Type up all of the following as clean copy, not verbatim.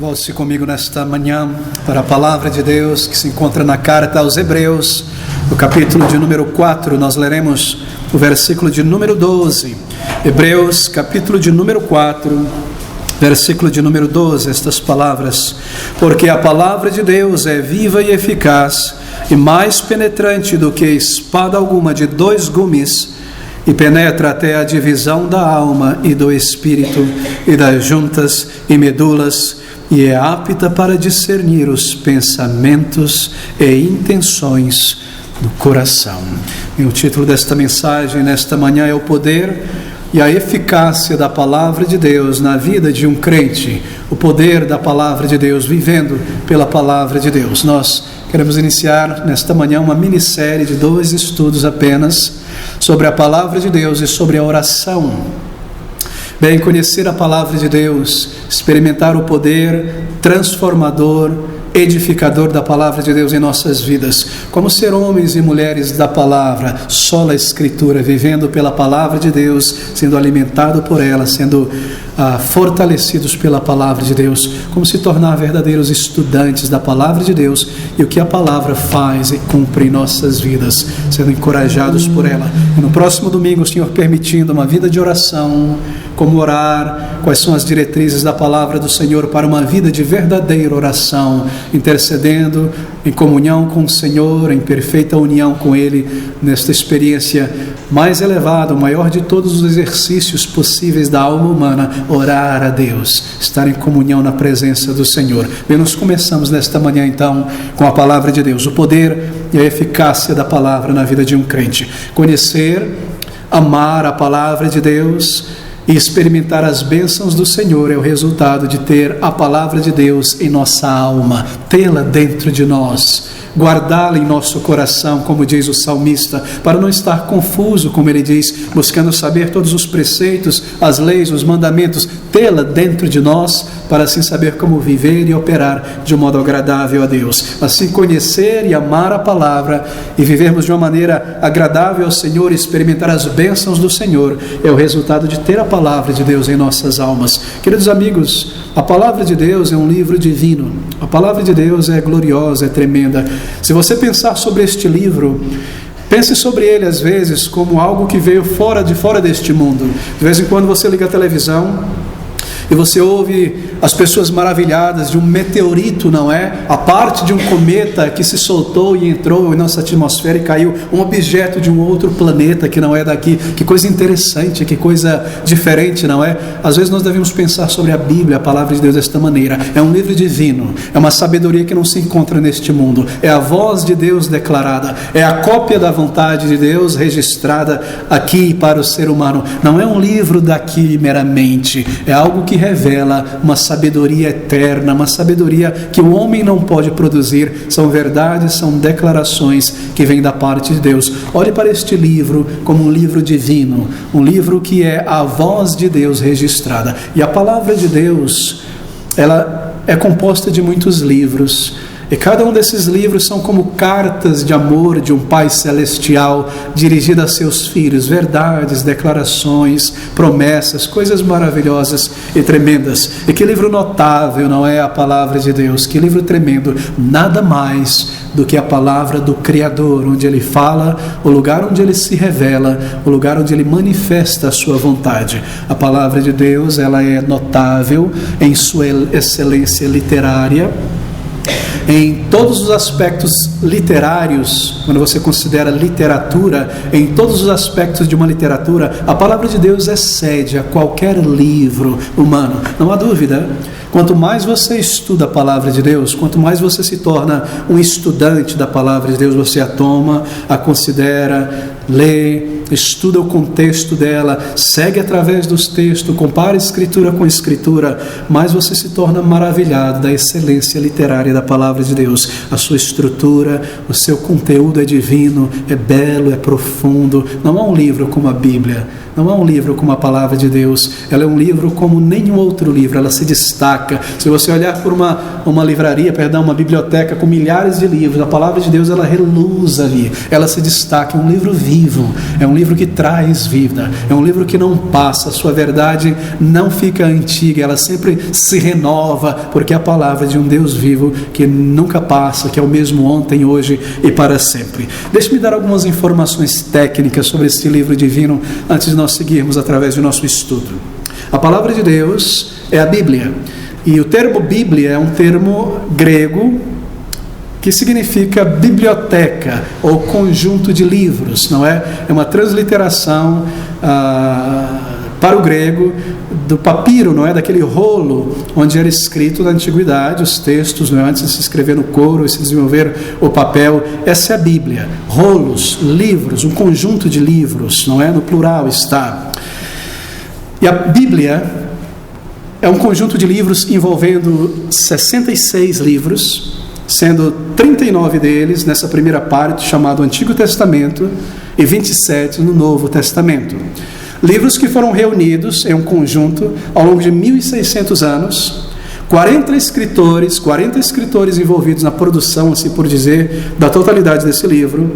Volte-se comigo nesta manhã para a palavra de Deus que se encontra na carta aos Hebreus, no capítulo de número 4, nós leremos o versículo de número 12. Hebreus, capítulo de número 4, versículo de número 12, estas palavras: porque a palavra de Deus é viva e eficaz, e mais penetrante do que espada alguma de dois gumes, e penetra até a divisão da alma e do espírito, e das juntas e medulas, e é apta para discernir os pensamentos e intenções do coração. E o título desta mensagem nesta manhã é o poder e a eficácia da palavra de Deus na vida de um crente. O poder da palavra de Deus, vivendo pela palavra de Deus. Nós queremos iniciar nesta manhã uma minissérie de 2 estudos apenas sobre a palavra de Deus e sobre a oração. Bem, conhecer a palavra de Deus, experimentar o poder transformador, edificador da palavra de Deus em nossas vidas, como ser homens e mulheres da palavra, sola escritura, vivendo pela palavra de Deus, sendo alimentado por ela, sendo fortalecidos pela palavra de Deus, como se tornar verdadeiros estudantes da palavra de Deus e o que a palavra faz e cumpre em nossas vidas, sendo encorajados por ela. E no próximo domingo, o Senhor permitindo, uma vida de oração, como orar, quais são as diretrizes da palavra do Senhor para uma vida de verdadeira oração, intercedendo em comunhão com o Senhor, em perfeita união com Ele, nesta experiência mais elevada, o maior de todos os exercícios possíveis da alma humana, orar a Deus, estar em comunhão na presença do Senhor. Bem, nós começamos nesta manhã então com a palavra de Deus, o poder e a eficácia da palavra na vida de um crente. Conhecer, amar a palavra de Deus e experimentar as bênçãos do Senhor é o resultado de ter a palavra de Deus em nossa alma, tê-la dentro de nós, guardá-la em nosso coração, como diz o salmista, para não estar confuso, como ele diz, buscando saber todos os preceitos, as leis, os mandamentos, tê-la dentro de nós, para assim saber como viver e operar de um modo agradável a Deus. Assim, conhecer e amar a palavra e vivermos de uma maneira agradável ao Senhor, experimentar as bênçãos do Senhor, é o resultado de ter a palavra de Deus em nossas almas. Queridos amigos, a palavra de Deus é um livro divino. A palavra de Deus é gloriosa, é tremenda. Se você pensar sobre este livro, pense sobre ele às vezes como algo que veio de fora deste mundo. De vez em quando você liga a televisão e você ouve as pessoas maravilhadas de um meteorito, não é? A parte de um cometa que se soltou e entrou em nossa atmosfera e caiu, um objeto de um outro planeta que não é daqui. Que coisa interessante, que coisa diferente, não é? Às vezes nós devemos pensar sobre a Bíblia, a palavra de Deus, desta maneira. É um livro divino, é uma sabedoria que não se encontra neste mundo, é a voz de Deus declarada, é a cópia da vontade de Deus registrada aqui para o ser humano. Não é um livro daqui meramente, é algo que revela uma sabedoria eterna, uma sabedoria que o homem não pode produzir. São verdades, são declarações que vêm da parte de Deus. Olhe para este livro como um livro divino, um livro que é a voz de Deus registrada. E a palavra de Deus, ela é composta de muitos livros, e cada um desses livros são como cartas de amor de um Pai Celestial dirigida a seus filhos, verdades, declarações, promessas, coisas maravilhosas e tremendas. E que livro notável, não é, a palavra de Deus? Que livro tremendo, nada mais do que a palavra do Criador, onde Ele fala, o lugar onde Ele se revela, o lugar onde Ele manifesta a sua vontade. A palavra de Deus, ela é notável em sua excelência literária, em todos os aspectos literários. Quando você considera literatura, em todos os aspectos de uma literatura, a palavra de Deus excede a qualquer livro humano, não há dúvida. Quanto mais você estuda a palavra de Deus, quanto mais você se torna um estudante da palavra de Deus, você a toma, a considera, lê, estuda o contexto dela, segue através dos textos, compara escritura com escritura, mais você se torna maravilhado da excelência literária da palavra de Deus. A sua estrutura, o seu conteúdo é divino, é belo, é profundo. Não há um livro como a Bíblia, não há um livro como a palavra de Deus. Ela é um livro como nenhum outro livro, ela se destaca. Se você olhar por uma livraria, uma biblioteca com milhares de livros, a palavra de Deus, ela reluz ali, ela se destaca. É um livro vivo, vivo, é um livro que traz vida, é um livro que não passa, a sua verdade não fica antiga, ela sempre se renova, porque é a palavra de um Deus vivo que nunca passa, que é o mesmo ontem, hoje e para sempre. Deixe-me dar algumas informações técnicas sobre este livro divino antes de nós seguirmos através do nosso estudo. A palavra de Deus é a Bíblia, e o termo Bíblia é um termo grego que significa biblioteca ou conjunto de livros, não é? É uma transliteração para o grego do papiro, não é? Daquele rolo onde era escrito na antiguidade os textos, não é? Antes de se escrever no couro e se desenvolver o papel. Essa é a Bíblia. Rolos, livros, um conjunto de livros, não é? No plural está. E a Bíblia é um conjunto de livros envolvendo 66 livros, sendo 39 deles nessa primeira parte, chamado Antigo Testamento, e 27 no Novo Testamento. Livros que foram reunidos em um conjunto ao longo de 1.600 anos, 40 escritores envolvidos na produção, assim por dizer, da totalidade desse livro,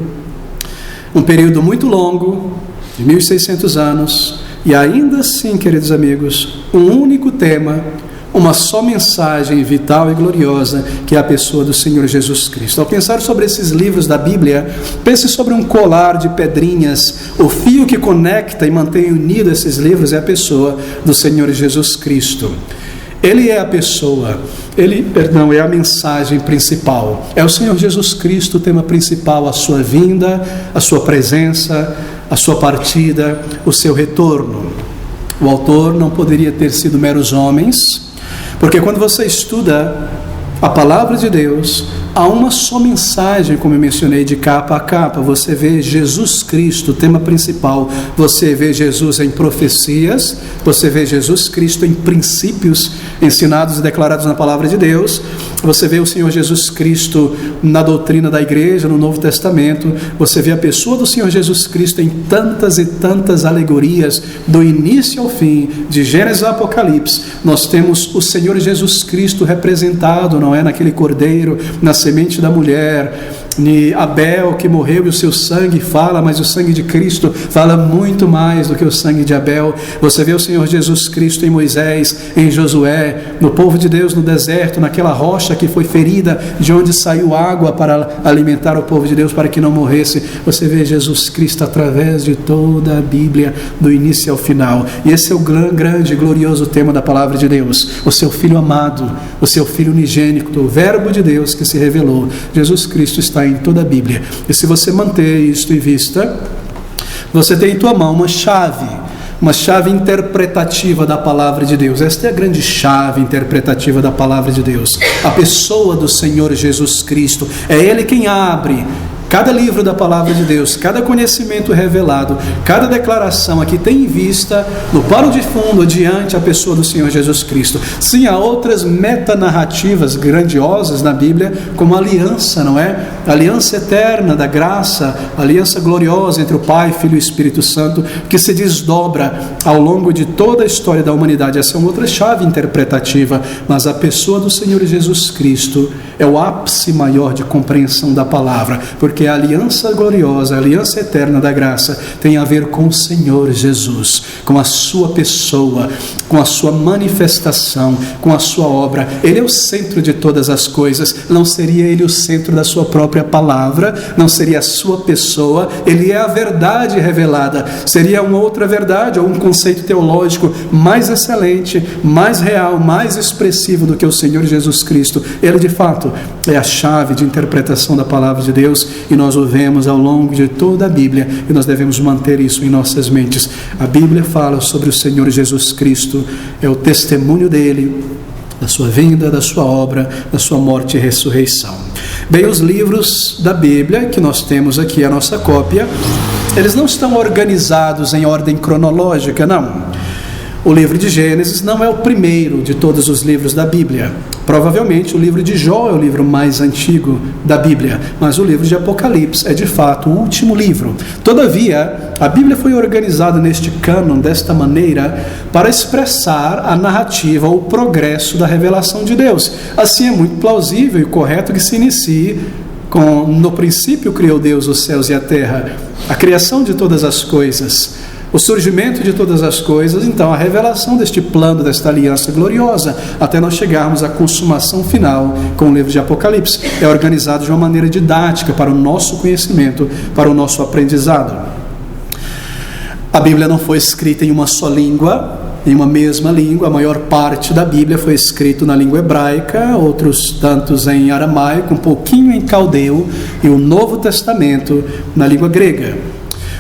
um período muito longo, de 1.600 anos, e ainda assim, queridos amigos, um único tema, uma só mensagem vital e gloriosa, que é a pessoa do Senhor Jesus Cristo. Ao pensar sobre esses livros da Bíblia, pense sobre um colar de pedrinhas. O fio que conecta e mantém unido esses livros é a pessoa do Senhor Jesus Cristo. Ele é a pessoa, é a mensagem principal. É o Senhor Jesus Cristo o tema principal, a sua vinda, a sua presença, a sua partida, o seu retorno. O autor não poderia ter sido meros homens, porque quando você estuda a palavra de Deus, há uma só mensagem, como eu mencionei, de capa a capa. Você vê Jesus Cristo, o tema principal. Você vê Jesus em profecias, você vê Jesus Cristo em princípios ensinados e declarados na palavra de Deus. Você vê o Senhor Jesus Cristo na doutrina da igreja, no Novo Testamento. Você vê a pessoa do Senhor Jesus Cristo em tantas e tantas alegorias, do início ao fim, de Gênesis ao Apocalipse. Nós temos o Senhor Jesus Cristo representado, não é? Naquele cordeiro, na semente da mulher, de Abel que morreu e o seu sangue fala, mas o sangue de Cristo fala muito mais do que o sangue de Abel. Você vê o Senhor Jesus Cristo em Moisés, em Josué, no povo de Deus no deserto, naquela rocha que foi ferida, de onde saiu água para alimentar o povo de Deus, para que não morresse. Você vê Jesus Cristo através de toda a Bíblia, do início ao final. E esse é o grande e glorioso tema da palavra de Deus: o seu Filho amado, o seu Filho unigênito, o Verbo de Deus que se revelou. Jesus Cristo está em toda a Bíblia. E se você manter isto em vista, você tem em tua mão uma chave interpretativa da palavra de Deus. Esta é a grande chave interpretativa da palavra de Deus. A pessoa do Senhor Jesus Cristo. É Ele quem abre cada livro da palavra de Deus, cada conhecimento revelado, cada declaração aqui tem em vista, no pano de fundo, adiante, a pessoa do Senhor Jesus Cristo. Sim, há outras metanarrativas grandiosas na Bíblia, como a aliança, não é? A aliança eterna da graça, a aliança gloriosa entre o Pai, Filho e Espírito Santo, que se desdobra ao longo de toda a história da humanidade. Essa é uma outra chave interpretativa, mas a pessoa do Senhor Jesus Cristo é o ápice maior de compreensão da palavra, porque a aliança gloriosa, a aliança eterna da graça tem a ver com o Senhor Jesus, com a sua pessoa, com a sua manifestação, com a sua obra. Ele é o centro de todas as coisas. Não seria Ele o centro da sua própria palavra, não seria a sua pessoa. Ele é a verdade revelada. Seria uma outra verdade ou um conceito teológico mais excelente, mais real, mais expressivo do que o Senhor Jesus Cristo. Ele de fato é a chave de interpretação da palavra de Deus, e nós o vemos ao longo de toda a Bíblia, e nós devemos manter isso em nossas mentes. A Bíblia fala sobre o Senhor Jesus Cristo, é o testemunho dele, da sua vinda, da sua obra, da sua morte e ressurreição. Bem, os livros da Bíblia que nós temos aqui, a nossa cópia, eles não estão organizados em ordem cronológica, não. O livro de Gênesis não é o primeiro de todos os livros da Bíblia. Provavelmente o livro de Jó é o livro mais antigo da Bíblia, mas o livro de Apocalipse é de fato o último livro. Todavia, a Bíblia foi organizada neste cânon desta maneira para expressar a narrativa, o progresso da revelação de Deus. Assim é muito plausível e correto que se inicie no princípio criou Deus os céus e a terra, a criação de todas as coisas, o surgimento de todas as coisas, então a revelação deste plano, desta aliança gloriosa, até nós chegarmos à consumação final com o livro de Apocalipse. É organizado de uma maneira didática para o nosso conhecimento, para o nosso aprendizado. A Bíblia não foi escrita em uma só língua, em uma mesma língua. A maior parte da Bíblia foi escrita na língua hebraica, outros tantos em aramaico, um pouquinho em caldeu, e o Novo Testamento na língua grega.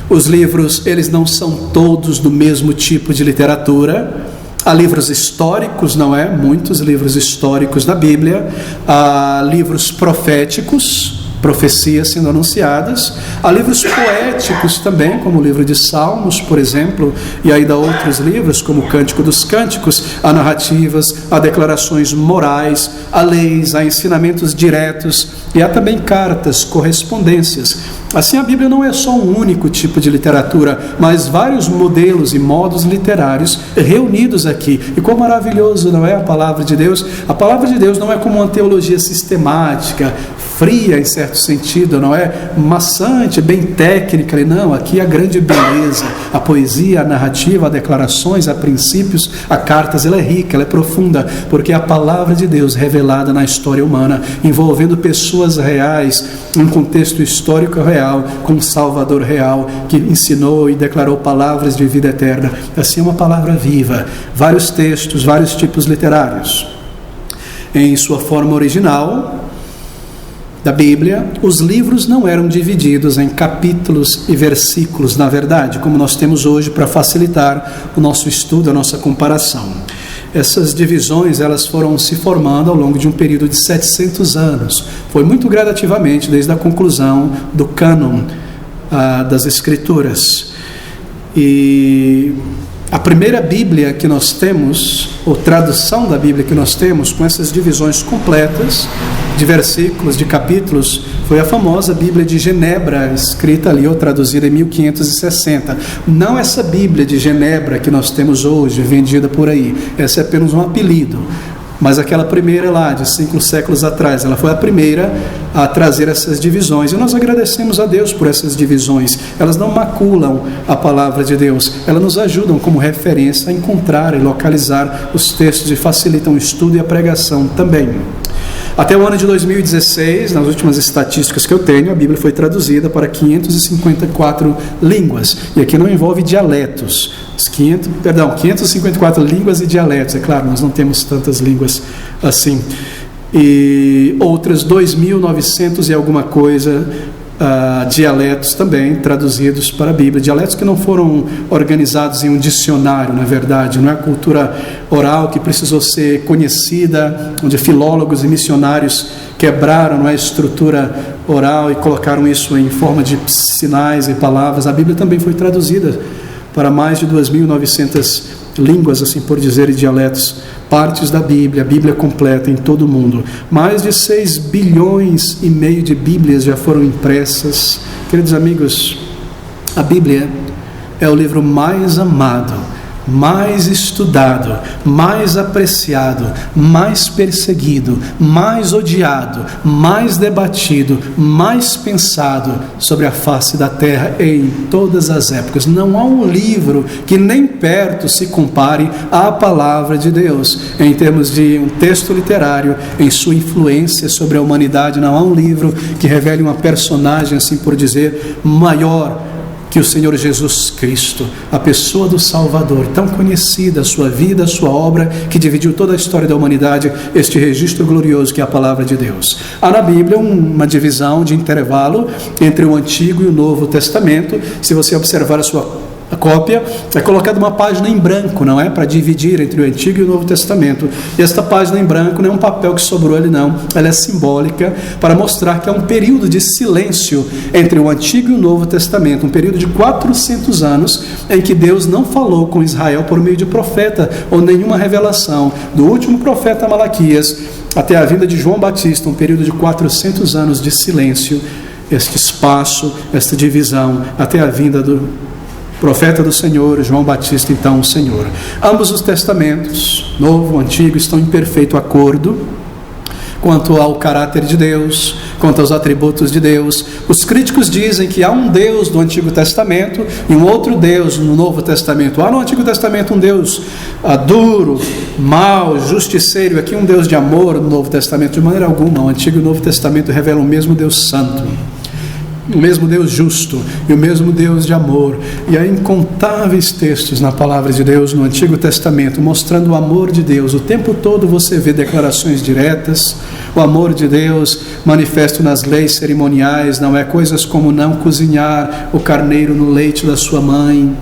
Os livros, eles não são todos do mesmo tipo de literatura. Há livros históricos, não é? Muitos livros históricos da Bíblia. Há livros proféticos, profecias sendo anunciadas. Há livros poéticos também, como o livro de Salmos, por exemplo, e ainda outros livros, como o Cântico dos Cânticos. Há narrativas, há declarações morais, há leis, há ensinamentos diretos, e há também cartas, correspondências. Assim, a Bíblia não é só um único tipo de literatura, mas vários modelos e modos literários reunidos aqui. E quão maravilhoso, não é, a palavra de Deus? A palavra de Deus não é como uma teologia sistemática, fria em certo sentido, não é maçante, bem técnica, não. Aqui a grande beleza, a poesia, a narrativa, a declarações, a princípios, a cartas, ela é rica, ela é profunda, porque é a palavra de Deus revelada na história humana, envolvendo pessoas reais, um contexto histórico real, com um Salvador real, que ensinou e declarou palavras de vida eterna. Assim, é uma palavra viva, vários textos, vários tipos literários. Em sua forma original da Bíblia, os livros não eram divididos em capítulos e versículos, na verdade, como nós temos hoje para facilitar o nosso estudo, a nossa comparação. Essas divisões, elas foram se formando ao longo de um período de 700 anos. Foi muito gradativamente, desde a conclusão do cânon das Escrituras. E a primeira Bíblia que nós temos, ou tradução da Bíblia que nós temos, com essas divisões completas, de versículos, de capítulos, foi a famosa Bíblia de Genebra, escrita ali ou traduzida em 1560. Não essa Bíblia de Genebra que nós temos hoje, vendida por aí. Essa é apenas um apelido. Mas aquela primeira lá, de 5 séculos atrás, ela foi a primeira a trazer essas divisões. E nós agradecemos a Deus por essas divisões. Elas não maculam a palavra de Deus. Elas nos ajudam como referência a encontrar e localizar os textos e facilitam o estudo e a pregação também. Até o ano de 2016, nas últimas estatísticas que eu tenho, a Bíblia foi traduzida para 554 línguas. E aqui não envolve dialetos. 554 línguas e dialetos. É claro, nós não temos tantas línguas assim. E outras 2.900 e alguma coisa dialetos também traduzidos para a Bíblia. Dialetos que não foram organizados em um dicionário, na verdade. Não é a cultura oral que precisou ser conhecida, onde filólogos e missionários quebraram a estrutura oral e colocaram isso em forma de sinais e palavras. A Bíblia também foi traduzida para mais de 2.900 línguas, assim por dizer, e dialetos, partes da Bíblia, a Bíblia completa em todo o mundo. Mais de 6,5 bilhões de Bíblias já foram impressas. Queridos amigos, a Bíblia é o livro mais amado, mais estudado, mais apreciado, mais perseguido, mais odiado, mais debatido, mais pensado sobre a face da terra em todas as épocas. Não há um livro que nem perto se compare à palavra de Deus. Em termos de um texto literário, em sua influência sobre a humanidade, não há um livro que revele uma personagem, assim por dizer, maior que o Senhor Jesus Cristo, a pessoa do Salvador, tão conhecida, a sua vida, a sua obra, que dividiu toda a história da humanidade, este registro glorioso que é a palavra de Deus. Há na Bíblia uma divisão de intervalo entre o Antigo e o Novo Testamento. Se você observar a cópia, é colocada uma página em branco, não é? Para dividir entre o Antigo e o Novo Testamento. E esta página em branco não é um papel que sobrou ali, não. Ela é simbólica para mostrar que há um período de silêncio entre o Antigo e o Novo Testamento, um período de 400 anos em que Deus não falou com Israel por meio de profeta ou nenhuma revelação. Do último profeta Malaquias até a vinda de João Batista, um período de 400 anos de silêncio, este espaço, esta divisão, até a vinda do profeta do Senhor, João Batista, então o Senhor. Ambos os testamentos, Novo e Antigo, estão em perfeito acordo, quanto ao caráter de Deus, quanto aos atributos de Deus. Os críticos dizem que há um Deus do Antigo Testamento e um outro Deus no Novo Testamento. Há no Antigo Testamento um Deus duro, mau, justiceiro, aqui um Deus de amor no Novo Testamento. De maneira alguma, o Antigo e o Novo Testamento revelam o mesmo Deus santo, o mesmo Deus justo e o mesmo Deus de amor. E há incontáveis textos na palavra de Deus no Antigo Testamento mostrando o amor de Deus. O tempo todo você vê declarações diretas. O amor de Deus manifesto nas leis cerimoniais, não é? Coisas como não cozinhar o carneiro no leite da sua mãe.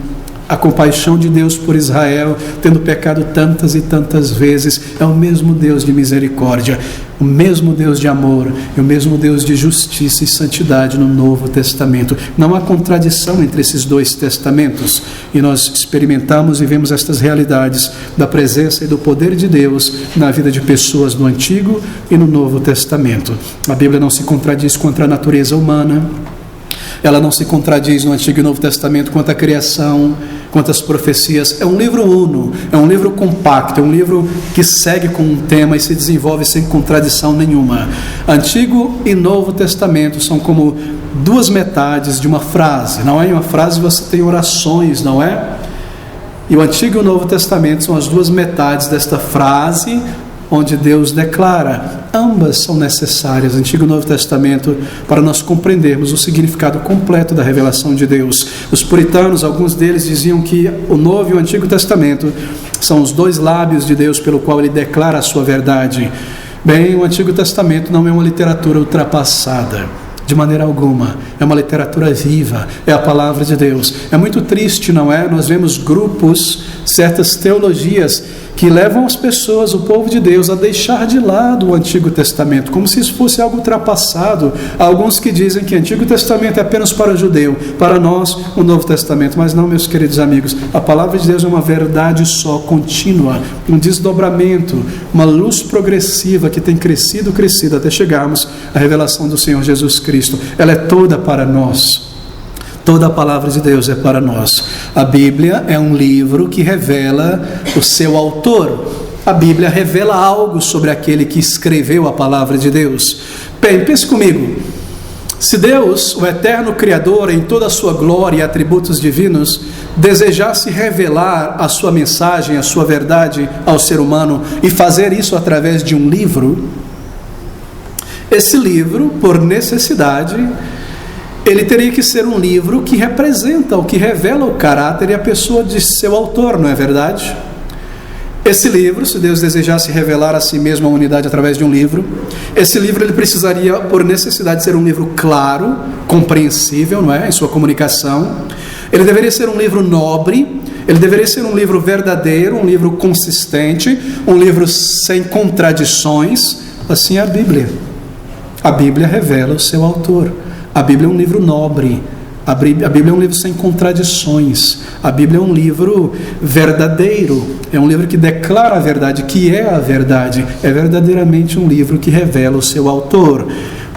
A compaixão de Deus por Israel, tendo pecado tantas e tantas vezes. É o mesmo Deus de misericórdia, o mesmo Deus de amor e o mesmo Deus de justiça e santidade no Novo Testamento. Não há contradição entre esses dois testamentos, e nós experimentamos e vemos estas realidades da presença e do poder de Deus na vida de pessoas no Antigo e no Novo Testamento. A Bíblia não se contradiz contra a natureza humana. Ela não se contradiz no Antigo e Novo Testamento quanto à criação, quanto às profecias. É um livro uno, é um livro compacto, é um livro que segue com um tema e se desenvolve sem contradição nenhuma. Antigo e Novo Testamento são como duas metades de uma frase, não é? Em uma frase você tem orações, não é? E o Antigo e o Novo Testamento são as duas metades desta frase, onde Deus declara, ambas são necessárias, Antigo e Novo Testamento, para nós compreendermos o significado completo da revelação de Deus. Os puritanos, alguns deles diziam que o Novo e o Antigo Testamento são os dois lábios de Deus pelo qual ele declara a sua verdade. Bem, o Antigo Testamento não é uma literatura ultrapassada, de maneira alguma. É uma literatura viva, é a palavra de Deus. É muito triste, não é? Nós vemos grupos, certas teologias que levam as pessoas, o povo de Deus, a deixar de lado o Antigo Testamento, como se isso fosse algo ultrapassado. Há alguns que dizem que o Antigo Testamento é apenas para o judeu, para nós o Novo Testamento. Mas não, meus queridos amigos, a palavra de Deus é uma verdade só, contínua, um desdobramento, uma luz progressiva que tem crescido até chegarmos à revelação do Senhor Jesus Cristo. Ela é toda para nós. Toda a palavra de Deus é para nós. A Bíblia é um livro que revela o seu autor. A Bíblia revela algo sobre aquele que escreveu a palavra de Deus. Bem, pense comigo. Se Deus, o eterno Criador, em toda a sua glória e atributos divinos, desejasse revelar a sua mensagem, a sua verdade ao ser humano e fazer isso através de um livro, esse livro, por necessidade, ele teria que ser um livro que representa, ou que revela o caráter e a pessoa de seu autor, não é verdade? Esse livro, se Deus desejasse revelar a si mesmo a unidade através de um livro, esse livro ele precisaria, por necessidade, ser um livro claro, compreensível, não é? Em sua comunicação. Ele deveria ser um livro nobre, ele deveria ser um livro verdadeiro, um livro consistente, um livro sem contradições. Assim é a Bíblia. A Bíblia revela o seu autor. A Bíblia é um livro nobre, a Bíblia é um livro sem contradições, a Bíblia é um livro verdadeiro, é um livro que declara a verdade, que é a verdade, é verdadeiramente um livro que revela o seu autor,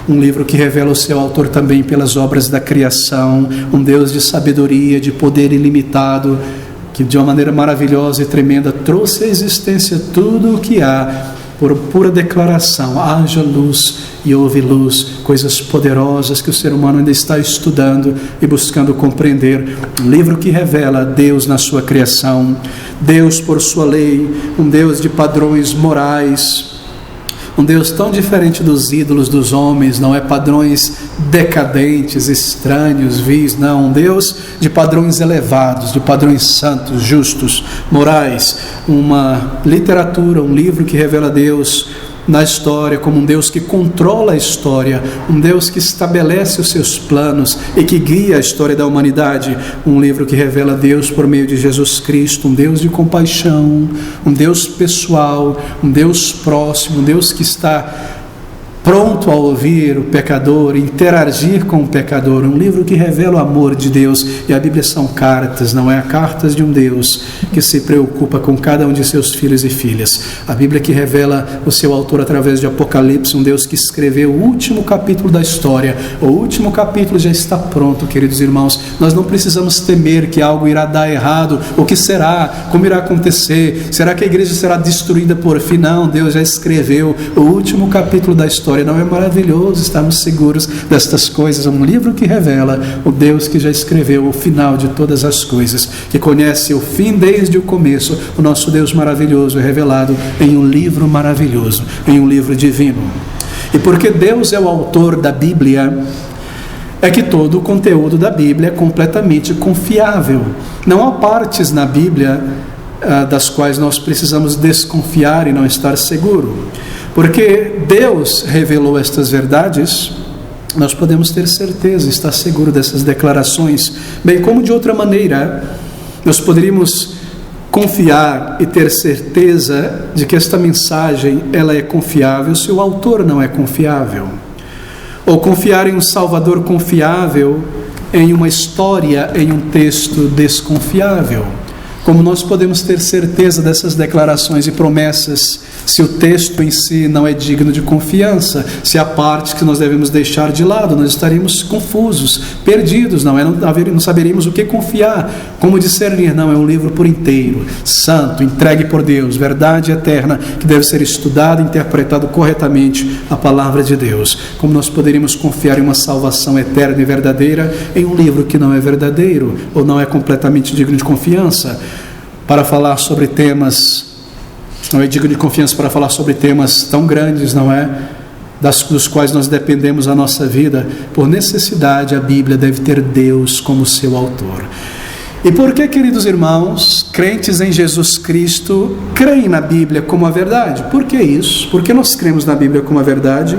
um livro que revela o seu autor também pelas obras da criação, um Deus de sabedoria, de poder ilimitado, que de uma maneira maravilhosa e tremenda trouxe à existência tudo o que há, por pura declaração. Haja luz e houve luz, coisas poderosas que o ser humano ainda está estudando e buscando compreender. Um livro que revela Deus na sua criação, Deus por sua lei, um Deus de padrões morais, um Deus tão diferente dos ídolos dos homens, não é padrões decadentes, estranhos, vis, não, um Deus de padrões elevados, de padrões santos, justos, morais, uma literatura, um livro que revela Deus na história como um Deus que controla a história, um Deus que estabelece os seus planos e que guia a história da humanidade, um livro que revela Deus por meio de Jesus Cristo, um Deus de compaixão, um Deus pessoal, um Deus próximo, um Deus que está pronto a ouvir o pecador, interagir com o pecador, um livro que revela o amor de Deus. E a Bíblia são cartas, não é? Cartas de um Deus que se preocupa com cada um de seus filhos e filhas. A Bíblia que revela o seu autor através de Apocalipse, um Deus que escreveu o último capítulo da história. O último capítulo já está pronto, queridos irmãos. Nós não precisamos temer que algo irá dar errado. O que será? Como irá acontecer? Será que a igreja será destruída por fim? Não, Deus já escreveu o último capítulo da história. Não é maravilhoso estarmos seguros destas coisas? É um livro que revela o Deus que já escreveu o final de todas as coisas, que conhece o fim desde o começo. O nosso Deus maravilhoso é revelado em um livro maravilhoso, em um livro divino. E porque Deus é o autor da Bíblia, é que todo o conteúdo da Bíblia é completamente confiável. Não há partes na Bíblia das quais nós precisamos desconfiar e não estar seguro. Porque Deus revelou estas verdades, nós podemos ter certeza, estar seguro dessas declarações. Bem como de outra maneira, nós poderíamos confiar e ter certeza de que esta mensagem ela é confiável se o autor não é confiável. Ou confiar em um Salvador confiável em uma história, em um texto desconfiável. Como nós podemos ter certeza dessas declarações e promessas se o texto em si não é digno de confiança, se há partes que nós devemos deixar de lado? Nós estaríamos confusos, perdidos, não saberíamos o que confiar, como discernir. Não, é um livro por inteiro, santo, entregue por Deus, verdade eterna, que deve ser estudado e interpretado corretamente, a palavra de Deus. Como nós poderíamos confiar em uma salvação eterna e verdadeira em um livro que não é verdadeiro ou não é completamente digno de confiança? Para falar sobre temas, não é digno de confiança para falar sobre temas tão grandes, não é? Dos quais nós dependemos a nossa vida. Por necessidade, a Bíblia deve ter Deus como seu autor. E por que, queridos irmãos, crentes em Jesus Cristo, creem na Bíblia como a verdade? Por que isso? Por que nós cremos na Bíblia como a verdade?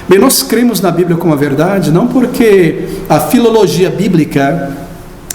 Bem, nós cremos na Bíblia como a verdade não porque a filologia bíblica,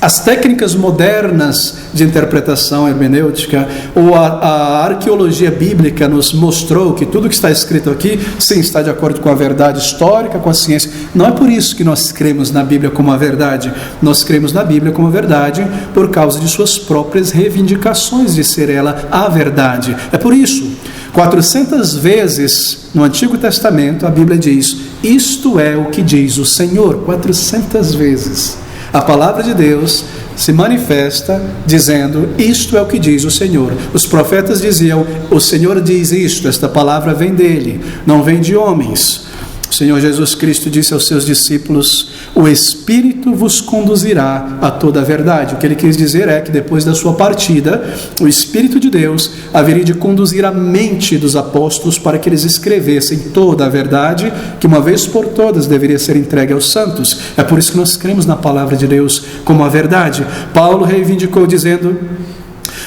as técnicas modernas de interpretação hermenêutica ou a arqueologia bíblica nos mostrou que tudo que está escrito aqui, sim, está de acordo com a verdade histórica, com a ciência. Não é por isso que nós cremos na Bíblia como a verdade. Nós cremos na Bíblia como a verdade por causa de suas próprias reivindicações de ser ela a verdade. É por isso, 400 vezes no Antigo Testamento a Bíblia diz: isto é o que diz o Senhor. 400 vezes. A palavra de Deus se manifesta dizendo: isto é o que diz o Senhor. Os profetas diziam: o Senhor diz isto, esta palavra vem dele, não vem de homens. O Senhor Jesus Cristo disse aos seus discípulos: o Espírito vos conduzirá a toda a verdade. O que ele quis dizer é que depois da sua partida, o Espírito de Deus haveria de conduzir a mente dos apóstolos para que eles escrevessem toda a verdade, que uma vez por todas deveria ser entregue aos santos. É por isso que nós cremos na palavra de Deus como a verdade. Paulo reivindicou dizendo: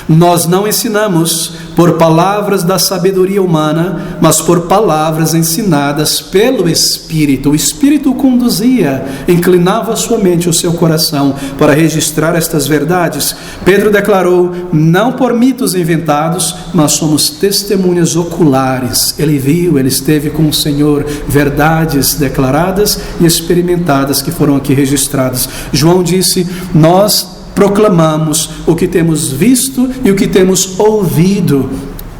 nós não ensinamos por palavras da sabedoria humana, mas por palavras ensinadas pelo Espírito. O Espírito o conduzia, inclinava a sua mente e o seu coração para registrar estas verdades. Pedro declarou: não por mitos inventados, mas somos testemunhas oculares. Ele viu, ele esteve com o Senhor, verdades declaradas e experimentadas que foram aqui registradas. João disse: nós proclamamos o que temos visto e o que temos ouvido,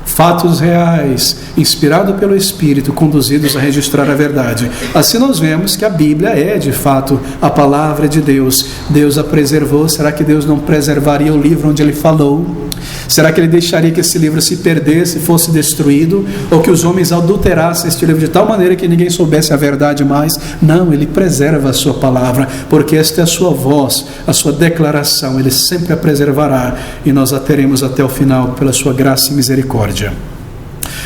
fatos reais, inspirados pelo Espírito, conduzidos a registrar a verdade. Assim nós vemos que a Bíblia é de fato a palavra de Deus. Deus a preservou. Será que Deus não preservaria o livro onde Ele falou? Será que Ele deixaria que esse livro se perdesse, fosse destruído? Ou que os homens adulterassem este livro de tal maneira que ninguém soubesse a verdade mais? Não, Ele preserva a sua palavra, porque esta é a sua voz, a sua declaração. Ele sempre a preservará e nós a teremos até o final pela sua graça e misericórdia.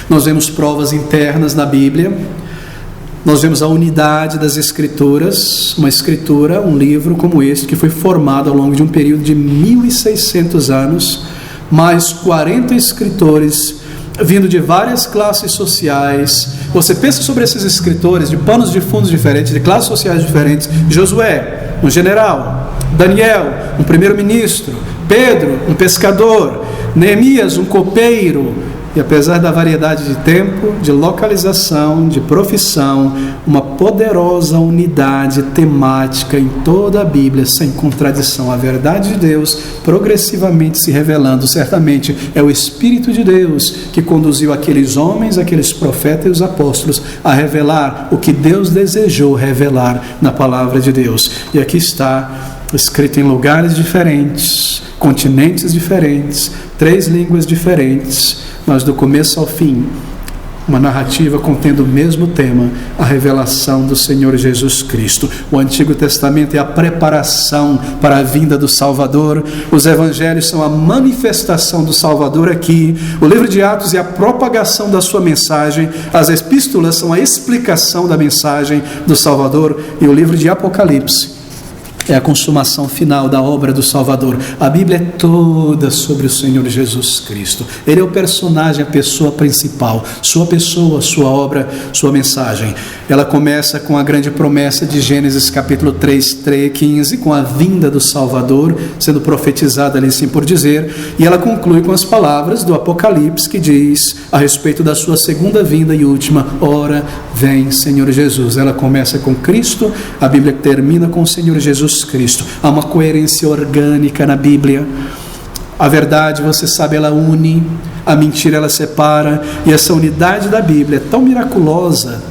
Nós vemos provas internas na Bíblia. Nós vemos a unidade das Escrituras, uma escritura, um livro como este, que foi formado ao longo de um período de 1.600 anos, mais 40 escritores, vindo de várias classes sociais. Você pensa sobre esses escritores de panos de fundos diferentes, de classes sociais diferentes: Josué, um general; Daniel, um primeiro-ministro; Pedro, um pescador; Neemias, um copeiro; e apesar da variedade de tempo, de localização, de profissão, uma poderosa unidade temática em toda a Bíblia, sem contradição. A verdade de Deus progressivamente se revelando. Certamente é o Espírito de Deus que conduziu aqueles homens, aqueles profetas e os apóstolos a revelar o que Deus desejou revelar na palavra de Deus. E aqui está escrito em lugares diferentes, continentes diferentes, 3 línguas diferentes, mas do começo ao fim, uma narrativa contendo o mesmo tema, a revelação do Senhor Jesus Cristo. O Antigo Testamento é a preparação para a vinda do Salvador, os Evangelhos são a manifestação do Salvador aqui, o livro de Atos é a propagação da sua mensagem, as epístolas são a explicação da mensagem do Salvador, e o livro de Apocalipse é a consumação final da obra do Salvador. A Bíblia é toda sobre o Senhor Jesus Cristo. Ele é o personagem, a pessoa principal. Sua pessoa, sua obra, sua mensagem. Ela começa com a grande promessa de Gênesis capítulo 3, 15, com a vinda do Salvador, sendo profetizada ali assim por dizer. E ela conclui com as palavras do Apocalipse, que diz a respeito da sua segunda vinda e última: ora vem Senhor Jesus. Ela começa com Cristo, a Bíblia termina com o Senhor Jesus Cristo. Há uma coerência orgânica na Bíblia. A verdade, você sabe, ela une, a mentira ela separa, e essa unidade da Bíblia é tão miraculosa,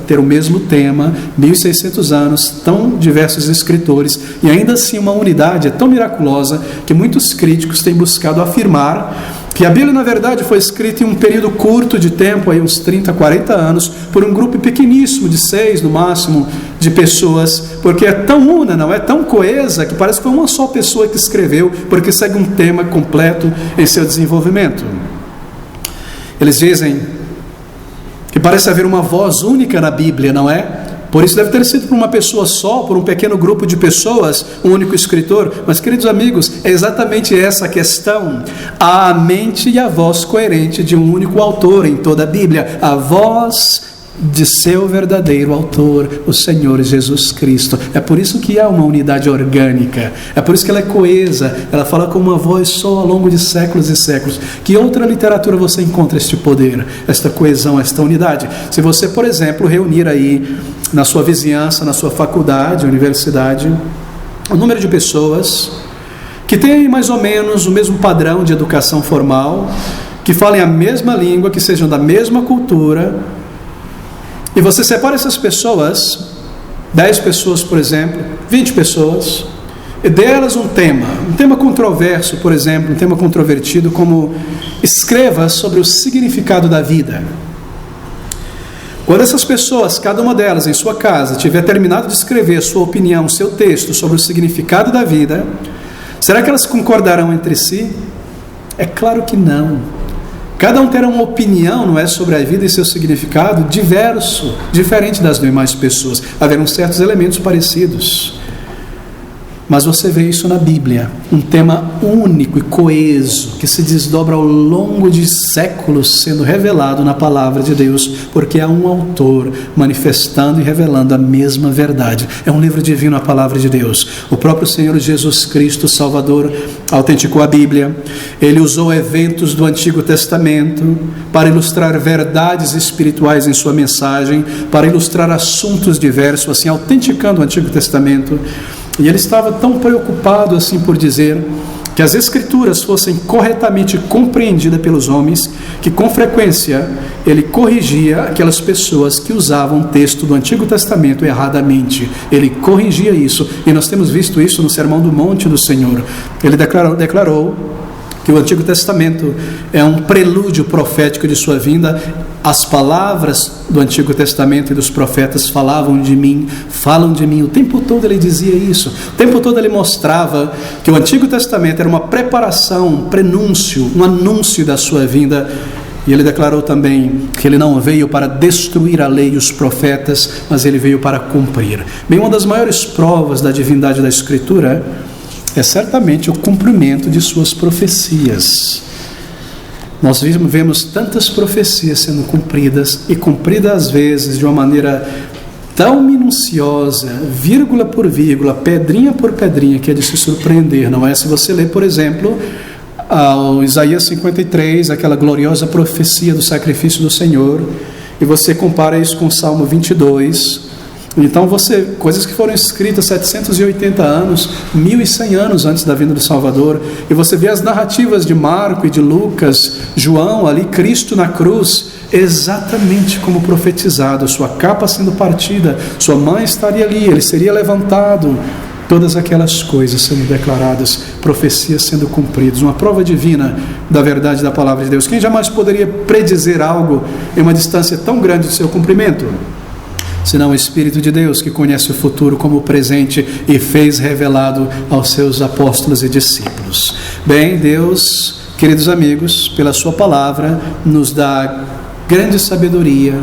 ter o mesmo tema, 1600 anos, tão diversos escritores, e ainda assim uma unidade é tão miraculosa que muitos críticos têm buscado afirmar que a Bíblia, na verdade, foi escrita em um período curto de tempo, aí uns 30, 40 anos, por um grupo pequeníssimo, de 6 no máximo, de pessoas, porque é tão una, não é tão coesa, que parece que foi uma só pessoa que escreveu, porque segue um tema completo em seu desenvolvimento. Eles dizem que parece haver uma voz única na Bíblia, não é? Por isso deve ter sido por uma pessoa só, por um pequeno grupo de pessoas, um único escritor. Mas, queridos amigos, é exatamente essa a questão. Há a mente e a voz coerente de um único autor em toda a Bíblia. A voz de seu verdadeiro autor, o Senhor Jesus Cristo. É por isso que há uma unidade orgânica. É por isso que ela é coesa. Ela fala com uma voz só ao longo de séculos e séculos. Que outra literatura você encontra este poder, esta coesão, esta unidade? Se você, por exemplo, reunir aí na sua vizinhança, na sua faculdade, universidade, o número de pessoas que têm mais ou menos o mesmo padrão de educação formal, que falem a mesma língua, que sejam da mesma cultura, e você separa essas pessoas, 10 pessoas, por exemplo, 20 pessoas, e delas um tema controverso, por exemplo, um tema controvertido, como escreva sobre o significado da vida. Quando essas pessoas, cada uma delas em sua casa, tiver terminado de escrever sua opinião, seu texto sobre o significado da vida, será que elas concordarão entre si? É claro que não. Cada um terá uma opinião, não é, sobre a vida e seu significado diferente das demais pessoas. Haverão certos elementos parecidos. Mas você vê isso na Bíblia, um tema único e coeso, que se desdobra ao longo de séculos, sendo revelado na palavra de Deus, porque há um autor manifestando e revelando a mesma verdade. É um livro divino, a palavra de Deus. O próprio Senhor Jesus Cristo, Salvador, autenticou a Bíblia. Ele usou eventos do Antigo Testamento para ilustrar verdades espirituais em sua mensagem, para ilustrar assuntos diversos, assim, autenticando o Antigo Testamento. E ele estava tão preocupado, assim por dizer, que as Escrituras fossem corretamente compreendidas pelos homens, que com frequência ele corrigia aquelas pessoas que usavam o texto do Antigo Testamento erradamente. Ele corrigia isso, e nós temos visto isso no Sermão do Monte do Senhor. Ele declarou que o Antigo Testamento é um prelúdio profético de sua vinda. As palavras do Antigo Testamento e dos profetas falam de mim. O tempo todo ele dizia isso. O tempo todo ele mostrava que o Antigo Testamento era uma preparação, um prenúncio, um anúncio da sua vinda. E ele declarou também que ele não veio para destruir a lei e os profetas, mas ele veio para cumprir. Bem, uma das maiores provas da divindade da Escritura é certamente o cumprimento de suas profecias. Nós vemos tantas profecias sendo cumpridas, e cumpridas às vezes de uma maneira tão minuciosa, vírgula por vírgula, pedrinha por pedrinha, que é de se surpreender, não é? Se você ler, por exemplo, ao Isaías 53, aquela gloriosa profecia do sacrifício do Senhor, e você compara isso com o Salmo 22, então coisas que foram escritas 780 anos, 1100 anos antes da vinda do Salvador, e você vê as narrativas de Marco e de Lucas, João ali, Cristo na cruz, exatamente como profetizado, sua capa sendo partida, sua mãe estaria ali, ele seria levantado, todas aquelas coisas sendo declaradas, profecias sendo cumpridas, uma prova divina da verdade da palavra de Deus. Quem jamais poderia predizer algo em uma distância tão grande do seu cumprimento? Senão o Espírito de Deus, que conhece o futuro como o presente e fez revelado aos seus apóstolos e discípulos. Bem, Deus, queridos amigos, pela sua palavra, nos dá grande sabedoria,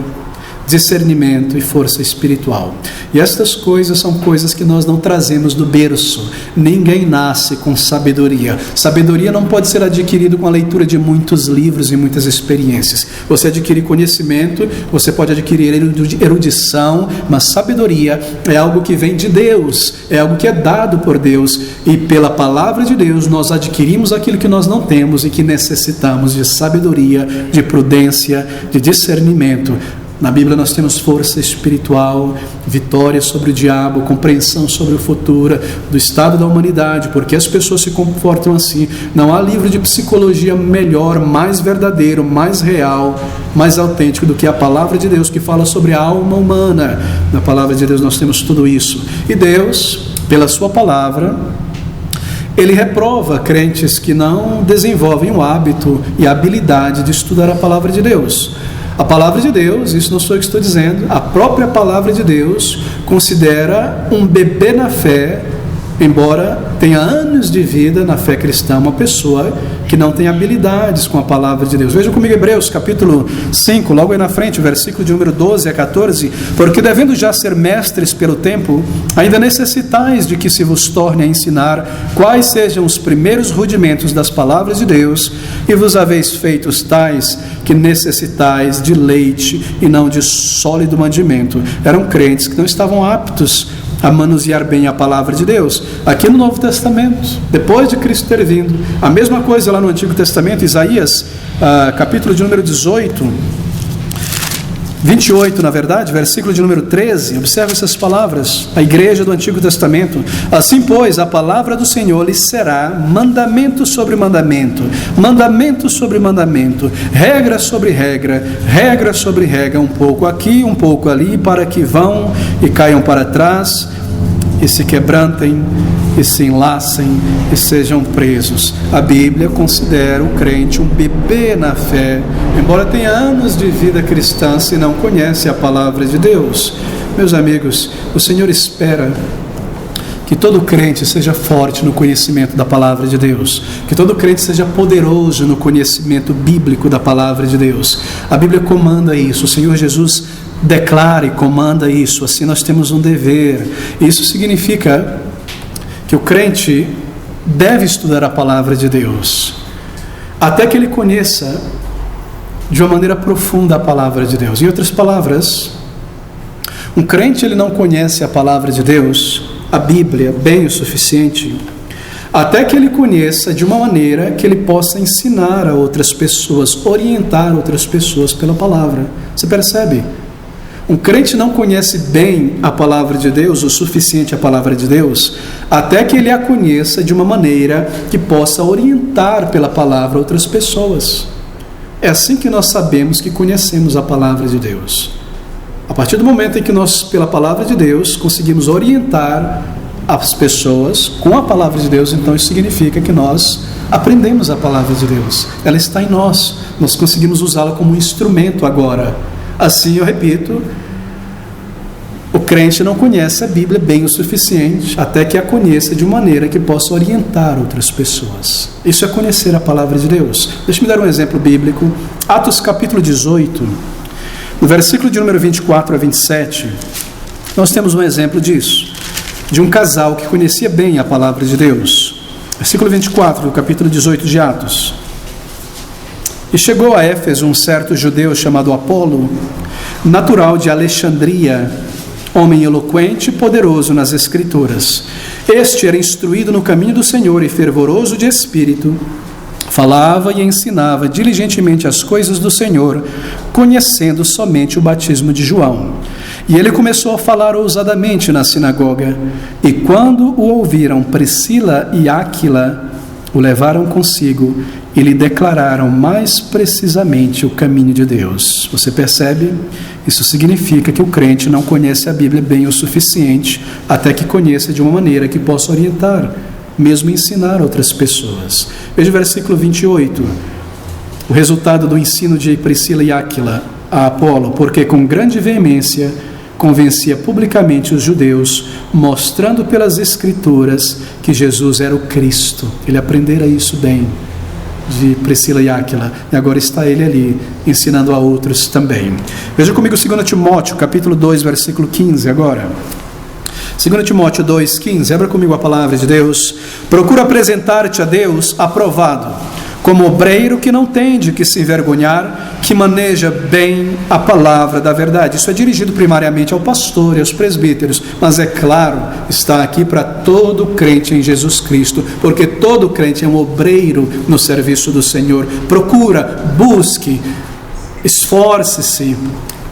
discernimento e força espiritual. E estas coisas são coisas que nós não trazemos do berço. Ninguém nasce com sabedoria. Sabedoria não pode ser adquirido com a leitura de muitos livros e muitas experiências. Você adquire conhecimento, você pode adquirir erudição, mas sabedoria é algo que vem de Deus, é algo que é dado por Deus, e pela palavra de Deus nós adquirimos aquilo que nós não temos e que necessitamos de sabedoria, de prudência, de discernimento. Na Bíblia nós temos força espiritual, vitória sobre o diabo, compreensão sobre o futuro, do estado da humanidade, porque as pessoas se comportam assim. Não há livro de psicologia melhor, mais verdadeiro, mais real, mais autêntico do que a palavra de Deus, que fala sobre a alma humana. Na palavra de Deus nós temos tudo isso. E Deus, pela sua palavra, Ele reprova crentes que não desenvolvem o hábito e a habilidade de estudar a palavra de Deus. A palavra de Deus, isso não sou eu que estou dizendo, a própria palavra de Deus considera um bebê na fé, embora tenha anos de vida na fé cristã, uma pessoa que não tem habilidades com a palavra de Deus. Veja comigo Hebreus capítulo 5, logo aí na frente, o versículo de número 12 a 14, porque devendo já ser mestres pelo tempo, ainda necessitais de que se vos torne a ensinar quais sejam os primeiros rudimentos das palavras de Deus, e vos haveis feitos tais que necessitais de leite e não de sólido mandamento. Eram crentes que não estavam aptos a manusear bem a palavra de Deus. Aqui no Novo Testamento, depois de Cristo ter vindo, a mesma coisa lá no Antigo Testamento, Isaías, capítulo de número 28, na verdade, versículo de número 13, observe essas palavras, a igreja do Antigo Testamento: assim pois a palavra do Senhor lhes será mandamento sobre mandamento, mandamento sobre mandamento, regra sobre regra, regra sobre regra, um pouco aqui, um pouco ali, para que vão e caiam para trás, e se quebrantem, e se enlacem, e sejam presos. A Bíblia considera o crente um bebê na fé, embora tenha anos de vida cristã, se não conhece a palavra de Deus. Meus amigos, o Senhor espera que todo crente seja forte no conhecimento da palavra de Deus, que todo crente seja poderoso no conhecimento bíblico da palavra de Deus. A Bíblia comanda isso, o Senhor Jesus declara e comanda isso, assim nós temos um dever. Isso significa que o crente deve estudar a palavra de Deus, até que ele conheça de uma maneira profunda a palavra de Deus. Em outras palavras, um crente ele não conhece a palavra de Deus, a Bíblia, bem o suficiente, até que ele conheça de uma maneira que ele possa ensinar a outras pessoas, orientar outras pessoas pela palavra. Você percebe? Um crente não conhece bem a palavra de Deus, o suficiente a palavra de Deus, até que ele a conheça de uma maneira que possa orientar pela palavra outras pessoas. É assim que nós sabemos que conhecemos a palavra de Deus. A partir do momento em que nós, pela palavra de Deus, conseguimos orientar as pessoas com a palavra de Deus, então isso significa que nós aprendemos a palavra de Deus. Ela está em nós, nós conseguimos usá-la como um instrumento agora. Assim, eu repito, o crente não conhece a Bíblia bem o suficiente até que a conheça de uma maneira que possa orientar outras pessoas. Isso é conhecer a palavra de Deus. Deixa-me dar um exemplo bíblico. Atos capítulo 18, no versículo de número 24 a 27, nós temos um exemplo disso, de um casal que conhecia bem a palavra de Deus. Versículo 24 do capítulo 18 de Atos. E chegou a Éfeso um certo judeu chamado Apolo, natural de Alexandria, homem eloquente e poderoso nas Escrituras. Este era instruído no caminho do Senhor e fervoroso de espírito, Falava e ensinava diligentemente as coisas do Senhor, conhecendo somente o batismo de João. E ele começou a falar ousadamente na sinagoga. E quando o ouviram Priscila e Áquila, o levaram consigo e lhe declararam mais precisamente o caminho de Deus. Você percebe? Isso significa que o crente não conhece a Bíblia bem o suficiente, até que conheça de uma maneira que possa orientar, mesmo ensinar outras pessoas. Veja o versículo 28. O resultado do ensino de Priscila e Áquila a Apolo, porque com grande veemência convencia publicamente os judeus, mostrando pelas Escrituras que Jesus era o Cristo. Ele aprendera isso bem de Priscila e Áquila, e agora está ele ali, ensinando a outros também. Veja comigo 2 Timóteo, capítulo 2, versículo 15 agora. 2 Timóteo 2, 15, abra comigo a palavra de Deus. Procura apresentar-te a Deus aprovado, como obreiro que não tem de que se envergonhar, que maneja bem a palavra da verdade. Isso é dirigido primariamente ao pastor e aos presbíteros, mas é claro, está aqui para todo crente em Jesus Cristo, porque todo crente é um obreiro no serviço do Senhor. Procura, busque, esforce-se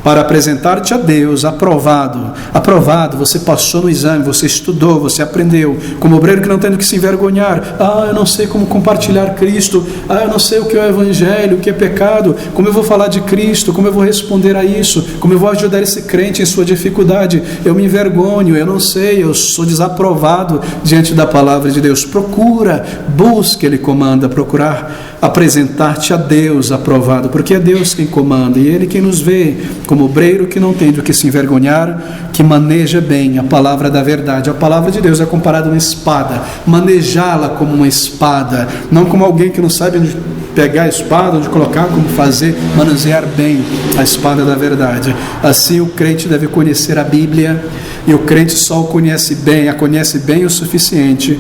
para apresentar-te a Deus aprovado. Aprovado, você passou no exame, você estudou, você aprendeu, como obreiro que não tem do que se envergonhar. Eu não sei como compartilhar Cristo, eu não sei o que é o Evangelho, o que é pecado, como eu vou falar de Cristo, como eu vou responder a isso, como eu vou ajudar esse crente em sua dificuldade. Eu me envergonho, eu não sei, eu sou desaprovado diante da palavra de Deus. Procura, busque, Ele comanda, procurar apresentar-te a Deus aprovado, porque é Deus quem comanda, e Ele quem nos vê como obreiro que não tem do que se envergonhar, que maneja bem a palavra da verdade. A palavra de Deus é comparada a uma espada, manejá-la como uma espada, não como alguém que não sabe onde pegar a espada, onde colocar, como fazer, manusear bem a espada da verdade. Assim o crente deve conhecer a Bíblia, e o crente só a conhece bem o suficiente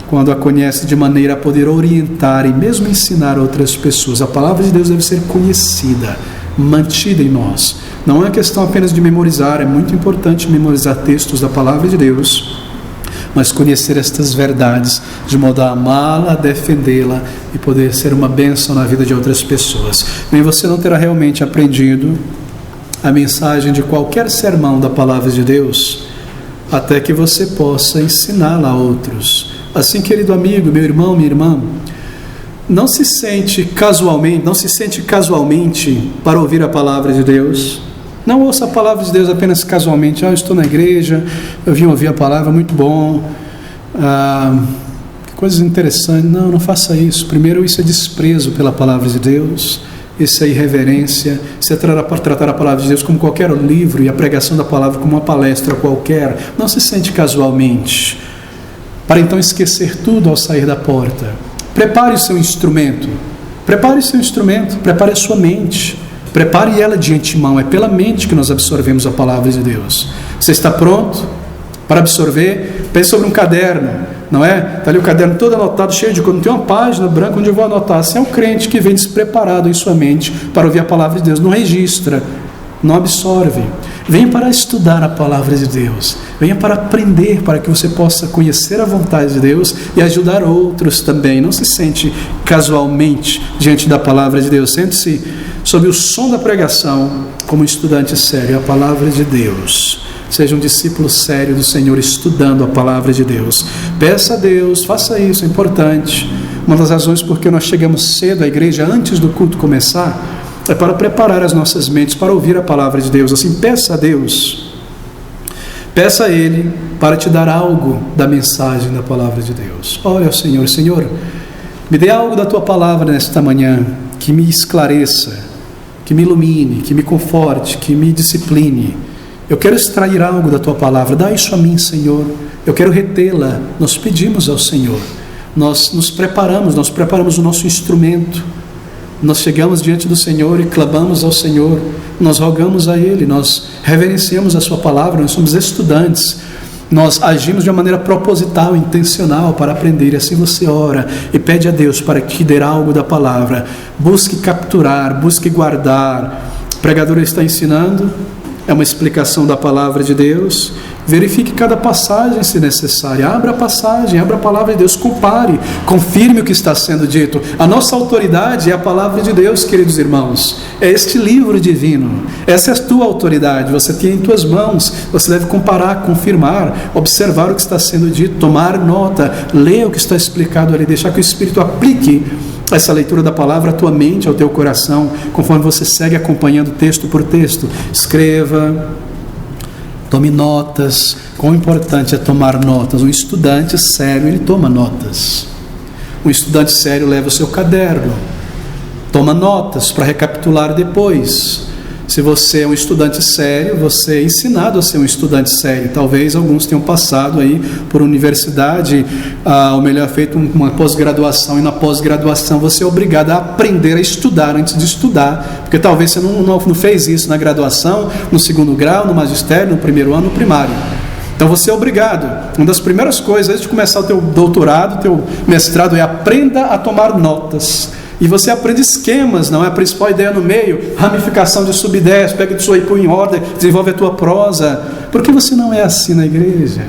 quando a conhece de maneira a poder orientar e mesmo ensinar outras pessoas. A palavra de Deus deve ser conhecida, mantida em nós. Não é questão apenas de memorizar, é muito importante memorizar textos da palavra de Deus, mas conhecer estas verdades, de modo a amá-la, defendê-la e poder ser uma bênção na vida de outras pessoas. Bem, você não terá realmente aprendido a mensagem de qualquer sermão da palavra de Deus, até que você possa ensiná-la a outros. Assim, querido amigo, meu irmão, minha irmã, não se sente casualmente para ouvir a palavra de Deus. Não ouça a palavra de Deus apenas casualmente. Eu estou na igreja, eu vim ouvir a palavra, muito bom, que coisas interessantes. Não faça isso. Primeiro, isso é desprezo pela palavra de Deus, isso é irreverência, isso é tratar a palavra de Deus como qualquer livro e a pregação da palavra como uma palestra qualquer. Não se sente casualmente, para então esquecer tudo ao sair da porta. Prepare o seu instrumento, prepare a sua mente, prepare ela de antemão. É pela mente que nós absorvemos a palavra de Deus. Você está pronto para absorver? Pense sobre um caderno, não é? Está ali o caderno todo anotado, cheio de coisa, não tem uma página branca onde eu vou anotar. Você é um crente que vem despreparado em sua mente para ouvir a palavra de Deus, não registra, não absorve. Venha para estudar a palavra de Deus, venha para aprender, para que você possa conhecer a vontade de Deus e ajudar outros também. Não se sente casualmente diante da palavra de Deus, sente-se sob o som da pregação como um estudante sério. A palavra de Deus, seja um discípulo sério do Senhor, estudando a palavra de Deus. Peça a Deus, faça isso, é importante. Uma das razões porque nós chegamos cedo à igreja antes do culto começar é para preparar as nossas mentes para ouvir a palavra de Deus. Assim, peça a Deus, peça a Ele para te dar algo da mensagem da palavra de Deus. Ore ao Senhor: Senhor, me dê algo da Tua palavra nesta manhã, que me esclareça, que me ilumine, que me conforte, que me discipline. Eu quero extrair algo da Tua palavra, dá isso a mim, Senhor, eu quero retê-la. Nós pedimos ao Senhor, nós preparamos o nosso instrumento. Nós chegamos diante do Senhor e clamamos ao Senhor, nós rogamos a Ele, nós reverenciamos a Sua palavra, nós somos estudantes, nós agimos de uma maneira proposital, intencional para aprender. E assim você ora e pede a Deus para que te dê algo da palavra. Busque capturar, busque guardar. O pregador está ensinando, é uma explicação da palavra de Deus, Verifique cada passagem se necessário. Abra a passagem, abra a palavra de Deus, compare, confirme o que está sendo dito. A nossa autoridade é a palavra de Deus, queridos irmãos. É este livro divino. Essa é a tua autoridade. Você tem em tuas mãos. Você deve comparar, confirmar, observar o que está sendo dito, tomar nota, ler o que está explicado ali, deixar que o Espírito aplique essa leitura da palavra à tua mente, ao teu coração, conforme você segue acompanhando texto por texto. Escreva, tome notas. Quão importante é tomar notas. Um estudante sério, ele toma notas. Um estudante sério leva o seu caderno, toma notas para recapitular depois. Se você é um estudante sério, você é ensinado a ser um estudante sério. Talvez alguns tenham passado aí por universidade, ou melhor, feito uma pós-graduação, e na pós-graduação você é obrigado a aprender a estudar antes de estudar, porque talvez você não fez isso na graduação, no segundo grau, no magistério, no primeiro ano, no primário. Então você é obrigado. Uma das primeiras coisas, antes de começar o teu doutorado, o teu mestrado, é aprenda a tomar notas. E você aprende esquemas, não é? A principal ideia no meio, ramificação de subideias, pega isso aí, põe em ordem, desenvolve a tua prosa. Por que você não é assim na igreja?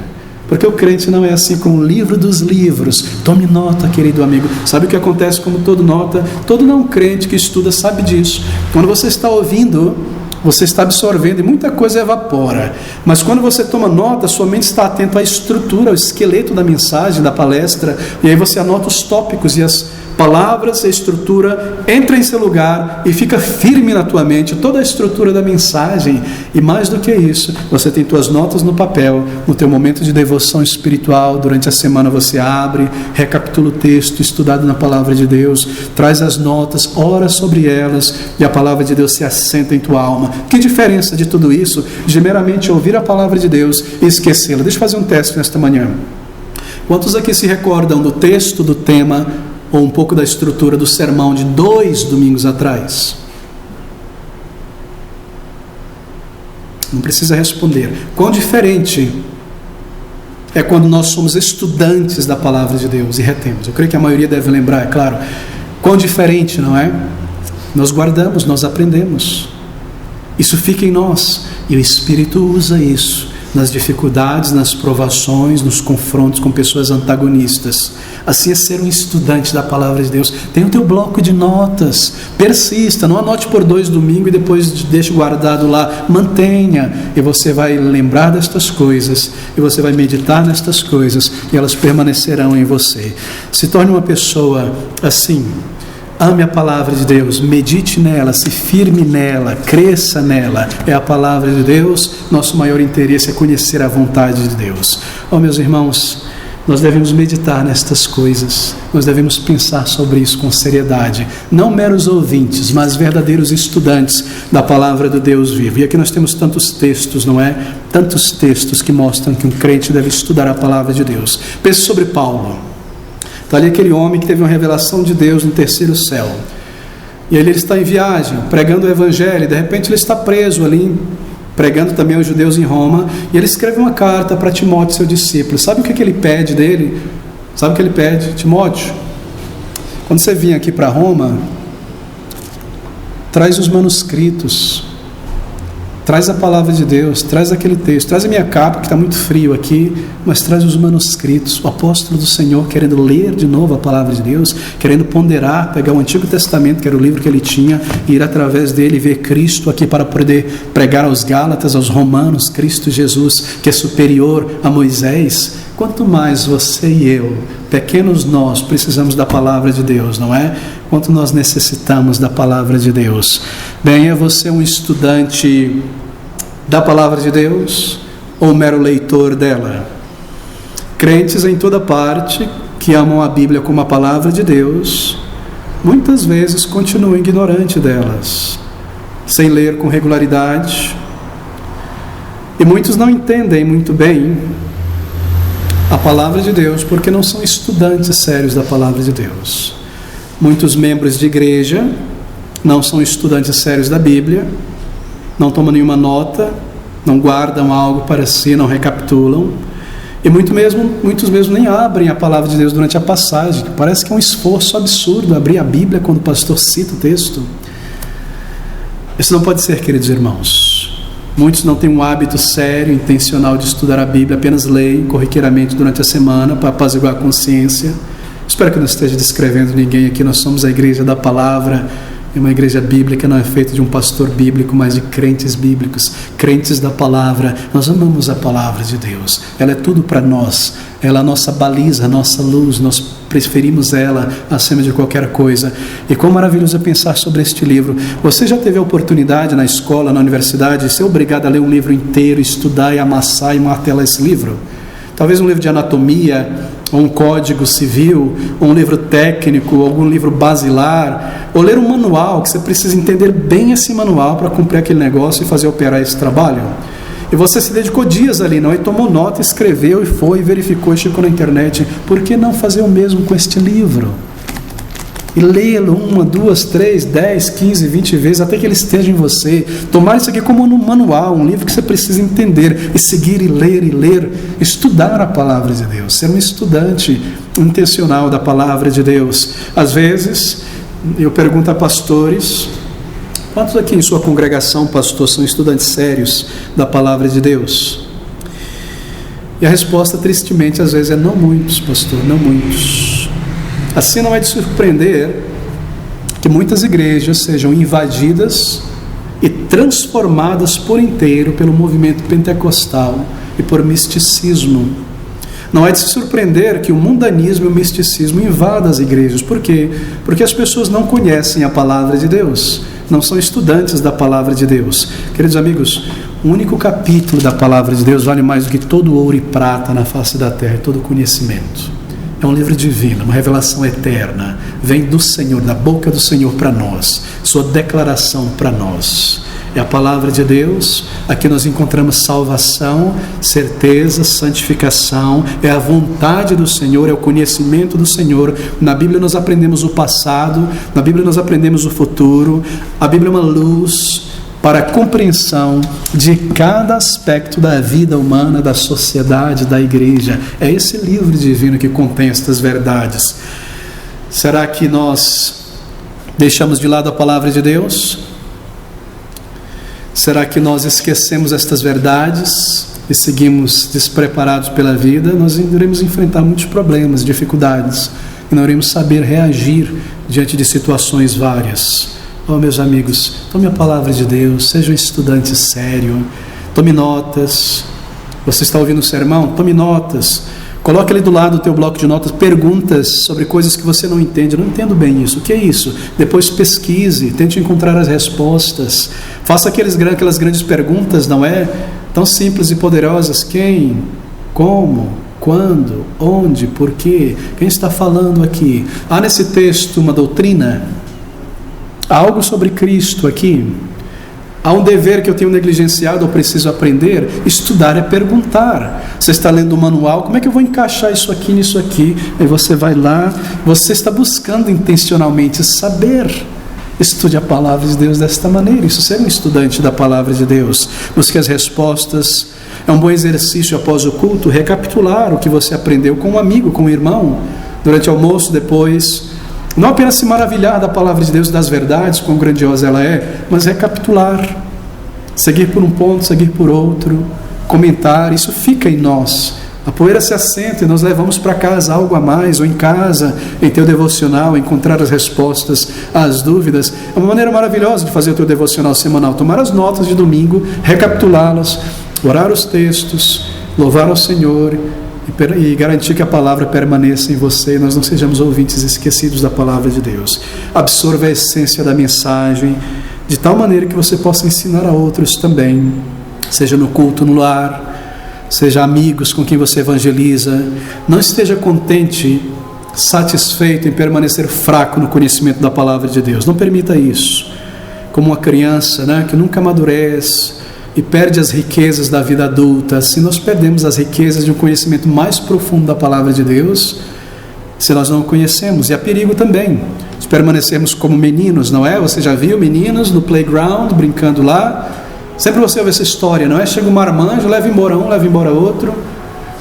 Porque o crente não é assim com o livro dos livros. Tome nota, querido amigo. Sabe o que acontece como todo nota? Todo não crente que estuda sabe disso. Quando você está ouvindo, você está absorvendo e muita coisa evapora. Mas quando você toma nota, sua mente está atenta à estrutura, ao esqueleto da mensagem, da palestra, e aí você anota os tópicos e as palavras, a estrutura entra em seu lugar e fica firme na tua mente toda a estrutura da mensagem. E mais do que isso, você tem tuas notas no papel. No teu momento de devoção espiritual, durante a semana você abre, recapitula o texto estudado na palavra de Deus, traz as notas, ora sobre elas e a palavra de Deus se assenta em tua alma. Que diferença de tudo isso de meramente ouvir a palavra de Deus e esquecê-la? Deixa eu fazer um teste nesta manhã. Quantos aqui se recordam do texto, do tema ou um pouco da estrutura do sermão de 2 domingos atrás? Não precisa responder. Quão diferente é quando nós somos estudantes da palavra de Deus e retemos. Eu creio que a maioria deve lembrar, é claro. Quão diferente, não é? Nós guardamos, nós aprendemos. Isso fica em nós e o Espírito usa isso nas dificuldades, nas provações, nos confrontos com pessoas antagonistas. Assim é ser um estudante da palavra de Deus. Tem o teu bloco de notas, persista, não anote por 2 domingos e depois deixe guardado lá, mantenha, e você vai lembrar destas coisas, e você vai meditar nestas coisas, e elas permanecerão em você. Se torne uma pessoa assim. Ame a palavra de Deus, medite nela, se firme nela, cresça nela. É a palavra de Deus, nosso maior interesse é conhecer a vontade de Deus. Oh, meus irmãos, nós devemos meditar nestas coisas, nós devemos pensar sobre isso com seriedade. Não meros ouvintes, mas verdadeiros estudantes da palavra do Deus vivo. E aqui nós temos tantos textos, não é? Tantos textos que mostram que um crente deve estudar a palavra de Deus. Pense sobre Paulo. Está ali aquele homem que teve uma revelação de Deus no 3º céu. E ele está em viagem, pregando o evangelho, e de repente ele está preso ali, pregando também aos judeus em Roma, e ele escreve uma carta para Timóteo, seu discípulo. Sabe o que ele pede dele? Sabe o que ele pede? Timóteo, quando você vir aqui para Roma, traz os manuscritos, traz a palavra de Deus, traz aquele texto, traz a minha capa, que está muito frio aqui, mas traz os manuscritos. O apóstolo do Senhor querendo ler de novo a palavra de Deus, querendo ponderar, pegar o Antigo Testamento, que era o livro que ele tinha, e ir através dele ver Cristo aqui para poder pregar aos Gálatas, aos Romanos, Cristo Jesus, que é superior a Moisés. Quanto mais você e eu, pequenos nós, precisamos da palavra de Deus, não é? Quanto nós necessitamos da palavra de Deus. Bem, é você um estudante da palavra de Deus ou um mero leitor dela? Crentes em toda parte que amam a Bíblia como a palavra de Deus, muitas vezes continuam ignorantes delas, sem ler com regularidade. E muitos não entendem muito bem a palavra de Deus porque não são estudantes sérios da palavra de Deus. Muitos membros de igreja não são estudantes sérios da Bíblia, não tomam nenhuma nota, não guardam algo para si, não recapitulam, e muitos mesmo nem abrem a palavra de Deus durante a passagem, que parece que é um esforço absurdo abrir a Bíblia quando o pastor cita o texto. Isso não pode ser, queridos irmãos. Muitos não têm um hábito sério, intencional de estudar a Bíblia, apenas leem corriqueiramente durante a semana para apaziguar a consciência. Espero que não esteja descrevendo ninguém aqui. Nós somos a igreja da palavra. É uma igreja bíblica, não é feita de um pastor bíblico, mas de crentes bíblicos, crentes da palavra. Nós amamos a palavra de Deus, ela é tudo para nós, ela é a nossa baliza, a nossa luz, nós preferimos ela acima de qualquer coisa. E quão maravilhoso é pensar sobre este livro. Você já teve a oportunidade na escola, na universidade, de ser obrigado a ler um livro inteiro, estudar e amassar e martelar esse livro? Talvez um livro de anatomia, ou um código civil, ou um livro técnico, ou algum livro basilar, ou ler um manual, que você precisa entender bem esse manual para cumprir aquele negócio e fazer operar esse trabalho. E você se dedicou dias ali, não? E tomou nota, escreveu e foi, verificou e chegou na internet. Por que não fazer o mesmo com este livro? E lê-lo 1, 2, 3, 10, 15, 20 vezes, até que ele esteja em você. Tomar isso aqui como um manual, um livro que você precisa entender, e seguir e ler, estudar a palavra de Deus, ser um estudante intencional da palavra de Deus. Às vezes, eu pergunto a pastores: quantos aqui em sua congregação, pastor, são estudantes sérios da palavra de Deus? E a resposta, tristemente, às vezes é: não muitos, pastor, não muitos. Assim, não é de surpreender que muitas igrejas sejam invadidas e transformadas por inteiro pelo movimento pentecostal e por misticismo. Não é de se surpreender que o mundanismo e o misticismo invadam as igrejas. Por quê? Porque as pessoas não conhecem a palavra de Deus, não são estudantes da palavra de Deus. Queridos amigos, o único capítulo da palavra de Deus vale mais do que todo o ouro e prata na face da terra, todo conhecimento. É um livro divino, uma revelação eterna, vem do Senhor, da boca do Senhor para nós, sua declaração para nós. É a palavra de Deus, aqui nós encontramos salvação, certeza, santificação, é a vontade do Senhor, é o conhecimento do Senhor. Na Bíblia nós aprendemos o passado, na Bíblia nós aprendemos o futuro. A Bíblia é uma luz para a compreensão de cada aspecto da vida humana, da sociedade, da igreja. É esse livro divino que contém estas verdades. Será que nós deixamos de lado a palavra de Deus? Será que nós esquecemos estas verdades e seguimos despreparados pela vida? Nós iremos enfrentar muitos problemas, dificuldades, e não iremos saber reagir diante de situações várias. Oh, meus amigos, tome a palavra de Deus, seja um estudante sério, tome notas. Você está ouvindo o sermão? Tome notas. Coloque ali do lado do teu bloco de notas perguntas sobre coisas que você não entende. Eu não entendo bem isso. O que é isso? Depois pesquise, tente encontrar as respostas. Faça aquelas grandes perguntas, não é? Tão simples e poderosas. Quem? Como? Quando? Onde? Por quê? Quem está falando aqui? Há nesse texto uma doutrina? Há algo sobre Cristo aqui? Há um dever que eu tenho negligenciado ou preciso aprender? Estudar é perguntar. Você está lendo o manual, como é que eu vou encaixar isso aqui nisso aqui? Aí você vai lá, você está buscando intencionalmente saber. Estude a palavra de Deus desta maneira. Isso é ser um estudante da palavra de Deus. Busque as respostas. É um bom exercício após o culto recapitular o que você aprendeu com um amigo, com um irmão, durante o almoço, depois. Não apenas se maravilhar da palavra de Deus, das verdades, quão grandiosa ela é, mas recapitular, seguir por um ponto, seguir por outro, comentar. Isso fica em nós. A poeira se assenta e nós levamos para casa algo a mais, ou em casa, em teu devocional, encontrar as respostas às dúvidas. É uma maneira maravilhosa de fazer o teu devocional semanal, tomar as notas de domingo, recapitulá-las, orar os textos, louvar ao Senhor e garantir que a palavra permaneça em você e nós não sejamos ouvintes esquecidos da palavra de Deus. Absorva a essência da mensagem de tal maneira que você possa ensinar a outros também, seja no culto, no lar, seja amigos com quem você evangeliza. Não esteja contente, satisfeito em permanecer fraco no conhecimento da palavra de Deus. Não permita isso. Como uma criança, que nunca amadurece e perde as riquezas da vida adulta. Se nós perdemos as riquezas de um conhecimento mais profundo da palavra de Deus, se nós não o conhecemos. E há perigo também de permanecermos como meninos, não é? Você já viu meninos no playground brincando lá? Sempre você ouve essa história, não é? Chega um marmanjo, leva embora um, leva embora outro.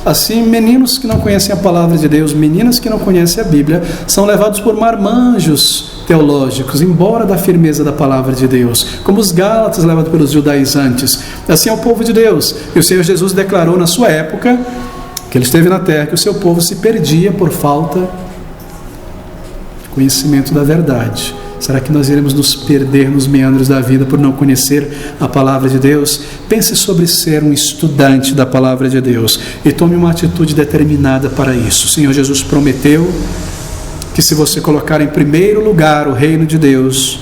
Assim, meninos que não conhecem a palavra de Deus, meninas que não conhecem a Bíblia, são levados por marmanjos teológicos, embora da firmeza da palavra de Deus, como os Gálatas levados pelos judaizantes. Assim é o povo de Deus. E o Senhor Jesus declarou na sua época, que ele esteve na terra, que o seu povo se perdia por falta de conhecimento da verdade. Será que nós iremos nos perder nos meandros da vida por não conhecer a palavra de Deus? Pense sobre ser um estudante da palavra de Deus e tome uma atitude determinada para isso. O Senhor Jesus prometeu que se você colocar em primeiro lugar o reino de Deus,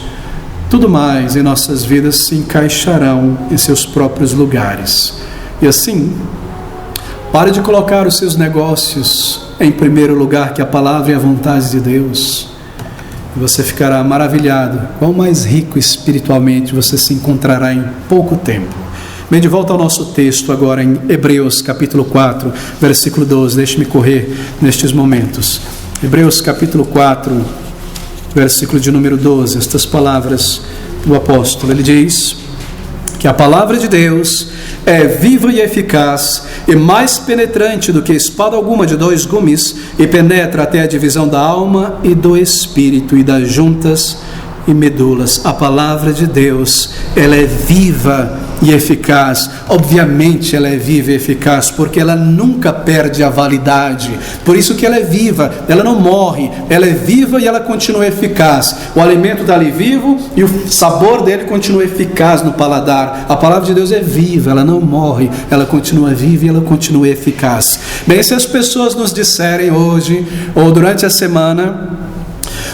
tudo mais em nossas vidas se encaixarão em seus próprios lugares. E assim, pare de colocar os seus negócios em primeiro lugar, que a palavra e a vontade de Deus. E você ficará maravilhado. Quão mais rico espiritualmente você se encontrará em pouco tempo. Bem, de volta ao nosso texto agora em Hebreus capítulo 4, versículo 12. Deixe-me correr nestes momentos. Hebreus capítulo 4, versículo de número 12. Estas palavras do apóstolo. Ele diz que a palavra de Deus é viva e eficaz e mais penetrante do que espada alguma de dois gumes, e penetra até a divisão da alma e do espírito e das juntas e medulas. A palavra de Deus, ela é viva e eficaz. Obviamente ela é viva e eficaz, porque ela nunca perde a validade. Por isso que ela é viva, ela não morre, ela é viva e ela continua eficaz. O alimento está ali vivo e o sabor dele continua eficaz no paladar. A palavra de Deus é viva, ela não morre, ela continua viva e ela continua eficaz. Bem, se as pessoas nos disserem hoje ou durante a semana: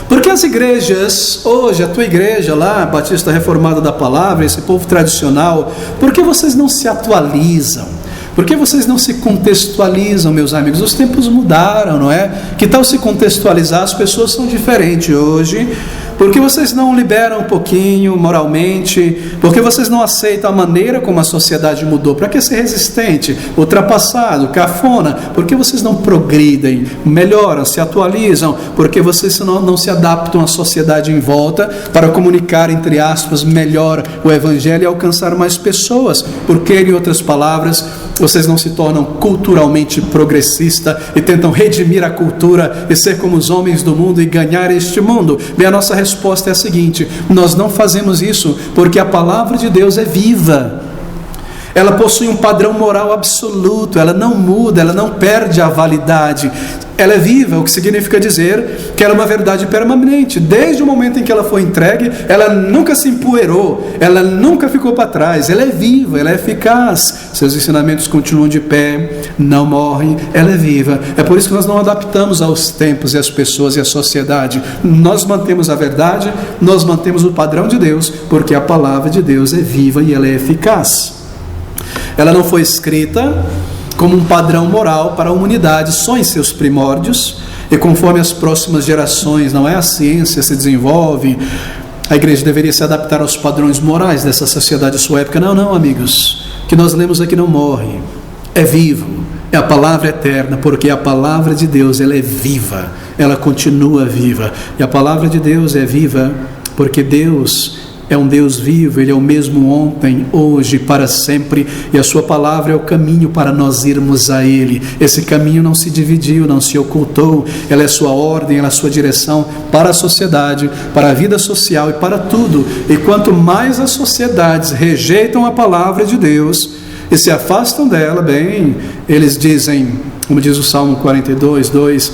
porque as igrejas, hoje a tua igreja lá, Batista Reformada da Palavra, esse povo tradicional, por que vocês não se atualizam? Por que vocês não se contextualizam, meus amigos? Os tempos mudaram, não é? Que tal se contextualizar? As pessoas são diferentes hoje. Por que vocês não liberam um pouquinho moralmente? Por que vocês não aceitam a maneira como a sociedade mudou? Para que ser resistente, ultrapassado, cafona? Por que vocês não progridem, melhoram, se atualizam? Por que vocês não se adaptam à sociedade em volta para comunicar, entre aspas, melhor o Evangelho e alcançar mais pessoas? Por que, em outras palavras, vocês não se tornam culturalmente progressistas e tentam redimir a cultura e ser como os homens do mundo e ganhar este mundo? Bem, a nossa resposta é a seguinte: nós não fazemos isso porque a palavra de Deus é viva. Ela possui um padrão moral absoluto, ela não muda, ela não perde a validade. Ela é viva, o que significa dizer que ela é uma verdade permanente. Desde o momento em que ela foi entregue, ela nunca se empoeirou, ela nunca ficou para trás. Ela é viva, ela é eficaz. Seus ensinamentos continuam de pé, não morrem, ela é viva. É por isso que nós não adaptamos aos tempos e às pessoas e à sociedade. Nós mantemos a verdade, nós mantemos o padrão de Deus, porque a palavra de Deus é viva e ela é eficaz. Ela não foi escrita como um padrão moral para a humanidade só em seus primórdios, e conforme as próximas gerações, não é, a ciência se desenvolve, a igreja deveria se adaptar aos padrões morais dessa sociedade de sua época. Não, amigos, o que nós lemos aqui não morre, é vivo, é a palavra eterna, porque a palavra de Deus, ela é viva, ela continua viva, e a palavra de Deus é viva porque Deus é um Deus vivo, Ele é o mesmo ontem, hoje, para sempre, e a sua palavra é o caminho para nós irmos a Ele. Esse caminho não se dividiu, não se ocultou, ela é a sua ordem, ela é a sua direção para a sociedade, para a vida social e para tudo. E quanto mais as sociedades rejeitam a palavra de Deus e se afastam dela, bem, eles dizem, como diz o Salmo 42, 2,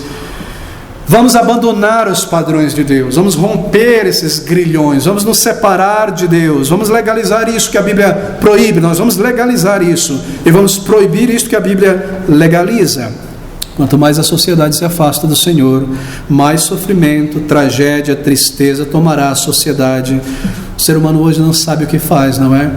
vamos abandonar os padrões de Deus, vamos romper esses grilhões, vamos nos separar de Deus, vamos legalizar isso que a Bíblia proíbe, nós vamos legalizar isso e vamos proibir isso que a Bíblia legaliza. Quanto mais a sociedade se afasta do Senhor, mais sofrimento, tragédia, tristeza tomará a sociedade. O ser humano hoje não sabe o que faz, não é?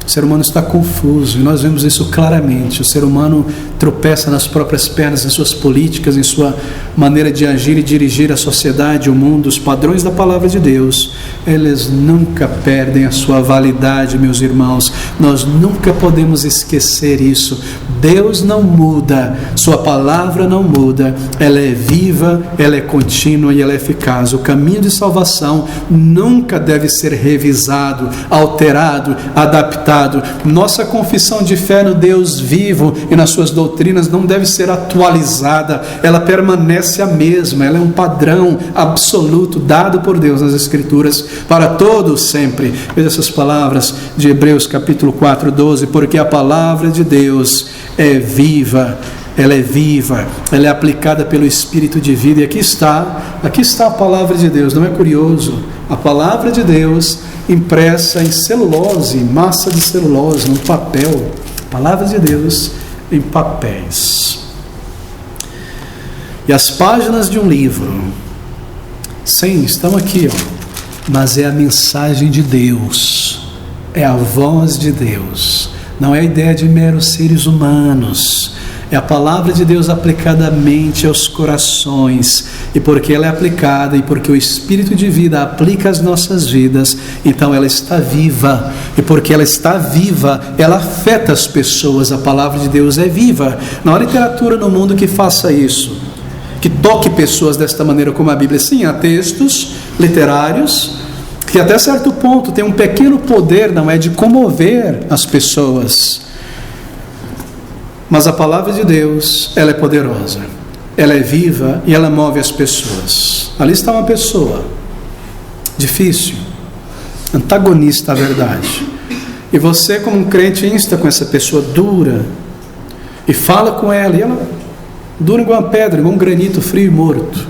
O ser humano está confuso, e nós vemos isso claramente. O ser humano tropeça nas próprias pernas, em suas políticas, em sua maneira de agir e dirigir a sociedade, o mundo. Os padrões da palavra de Deus, eles nunca perdem a sua validade, meus irmãos. Nós nunca podemos esquecer isso. Deus não muda, sua palavra não muda, ela é viva, ela é contínua e ela é eficaz. O caminho de salvação nunca deve ser revisado, alterado, adaptado ressuscitado. Nossa confissão de fé no Deus vivo e nas suas doutrinas não deve ser atualizada, ela permanece a mesma, ela é um padrão absoluto dado por Deus nas Escrituras para todos sempre. Veja essas palavras de Hebreus capítulo 4, 12: porque a palavra de Deus é viva, ela é aplicada pelo Espírito de vida. E aqui está a palavra de Deus. Não é curioso? A palavra de Deus impressa em celulose, massa de celulose, no papel. A palavra de Deus em papéis. E as páginas de um livro, sim, estão aqui, mas é a mensagem de Deus, é a voz de Deus, não é a ideia de meros seres humanos. É a palavra de Deus aplicadamente aos corações, e porque ela é aplicada e porque o Espírito de vida aplica às nossas vidas, então ela está viva, e porque ela está viva, ela afeta as pessoas. A palavra de Deus é viva. Não há literatura no mundo que faça isso, que toque pessoas desta maneira como a Bíblia. Sim, há textos literários que até certo ponto tem um pequeno poder, não é, de comover as pessoas. Mas a palavra de Deus, ela é poderosa, ela é viva e ela move as pessoas. Ali está uma pessoa difícil, antagonista à verdade, e você, como um crente, insta com essa pessoa dura e fala com ela, e ela dura igual uma pedra, igual um granito frio e morto,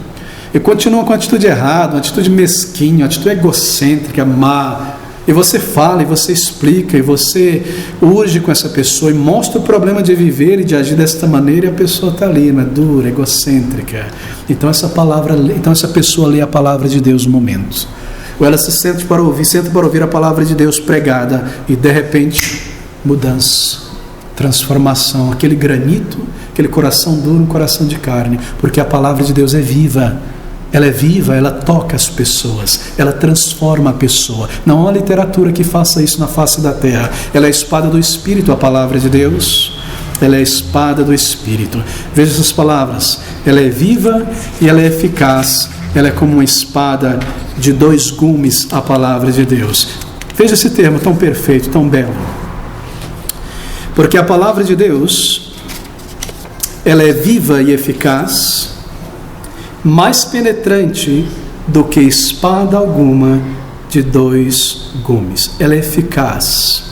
e continua com a atitude errada, uma atitude mesquinha, uma atitude egocêntrica, má. E você fala, e você explica, e você urge com essa pessoa, e mostra o problema de viver e de agir desta maneira, e a pessoa está ali, né, dura, egocêntrica. Então essa pessoa lê a palavra de Deus no momento. Ou ela se senta para ouvir a palavra de Deus pregada, e de repente, mudança, transformação. Aquele granito, aquele coração duro, um coração de carne, porque a palavra de Deus é viva. Ela é viva, ela toca as pessoas, ela transforma a pessoa. Não há literatura que faça isso na face da terra. Ela é a espada do Espírito, a palavra de Deus. Ela é a espada do Espírito. Veja essas palavras. Ela é viva e ela é eficaz. Ela é como uma espada de 2 gumes, a palavra de Deus. Veja esse termo tão perfeito, tão belo. Porque a palavra de Deus, ela é viva e eficaz, mais penetrante do que espada alguma de 2 gumes. Ela é eficaz.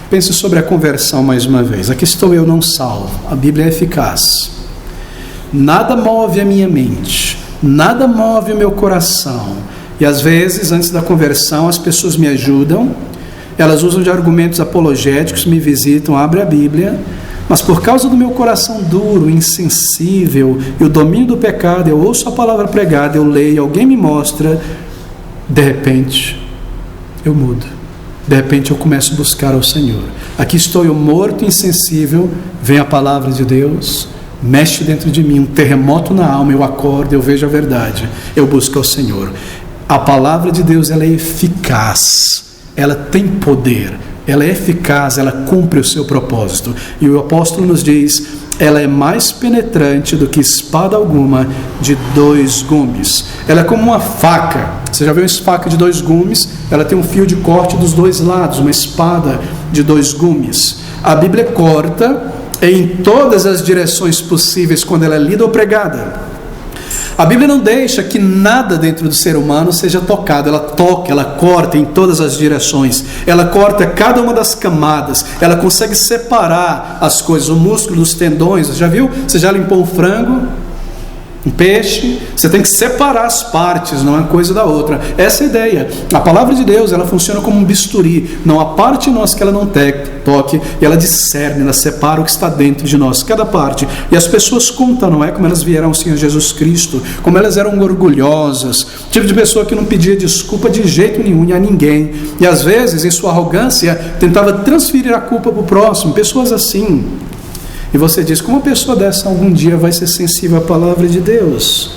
Pense sobre a conversão mais uma vez. Aqui estou eu não salvo. A Bíblia é eficaz. Nada move a minha mente, nada move o meu coração. E às vezes, antes da conversão, as pessoas me ajudam, elas usam de argumentos apologéticos, me visitam, abrem a Bíblia, mas por causa do meu coração duro, insensível, e o domínio do pecado, eu ouço a palavra pregada, eu leio, alguém me mostra, de repente eu mudo, de repente eu começo a buscar ao Senhor. Aqui estou eu morto, insensível, vem a palavra de Deus, mexe dentro de mim, um terremoto na alma, eu acordo, eu vejo a verdade, eu busco ao Senhor. A palavra de Deus, ela é eficaz, ela tem poder, ela é eficaz, ela cumpre o seu propósito. E o apóstolo nos diz, ela é mais penetrante do que espada alguma de 2 gumes. Ela é como uma faca. Você já viu uma faca de 2 gumes? Ela tem um fio de corte dos 2 lados, uma espada de 2 gumes. A Bíblia corta em todas as direções possíveis quando ela é lida ou pregada. A Bíblia não deixa que nada dentro do ser humano seja tocado. Ela toca, ela corta em todas as direções. Ela corta cada uma das camadas. Ela consegue separar as coisas, o músculo dos tendões. Você já viu? Você já limpou um frango? Um peixe? Você tem que separar as partes, não é uma coisa da outra. Essa é a ideia. A palavra de Deus, ela funciona como um bisturi. Não há parte em nós que ela não toque, e ela discerne, ela separa o que está dentro de nós, cada parte. E as pessoas contam, não é? Como elas vieram ao Senhor Jesus Cristo, como elas eram orgulhosas, tipo de pessoa que não pedia desculpa de jeito nenhum a ninguém, e às vezes, em sua arrogância, tentava transferir a culpa para o próximo. Pessoas assim. E você diz, como uma pessoa dessa algum dia vai ser sensível à palavra de Deus?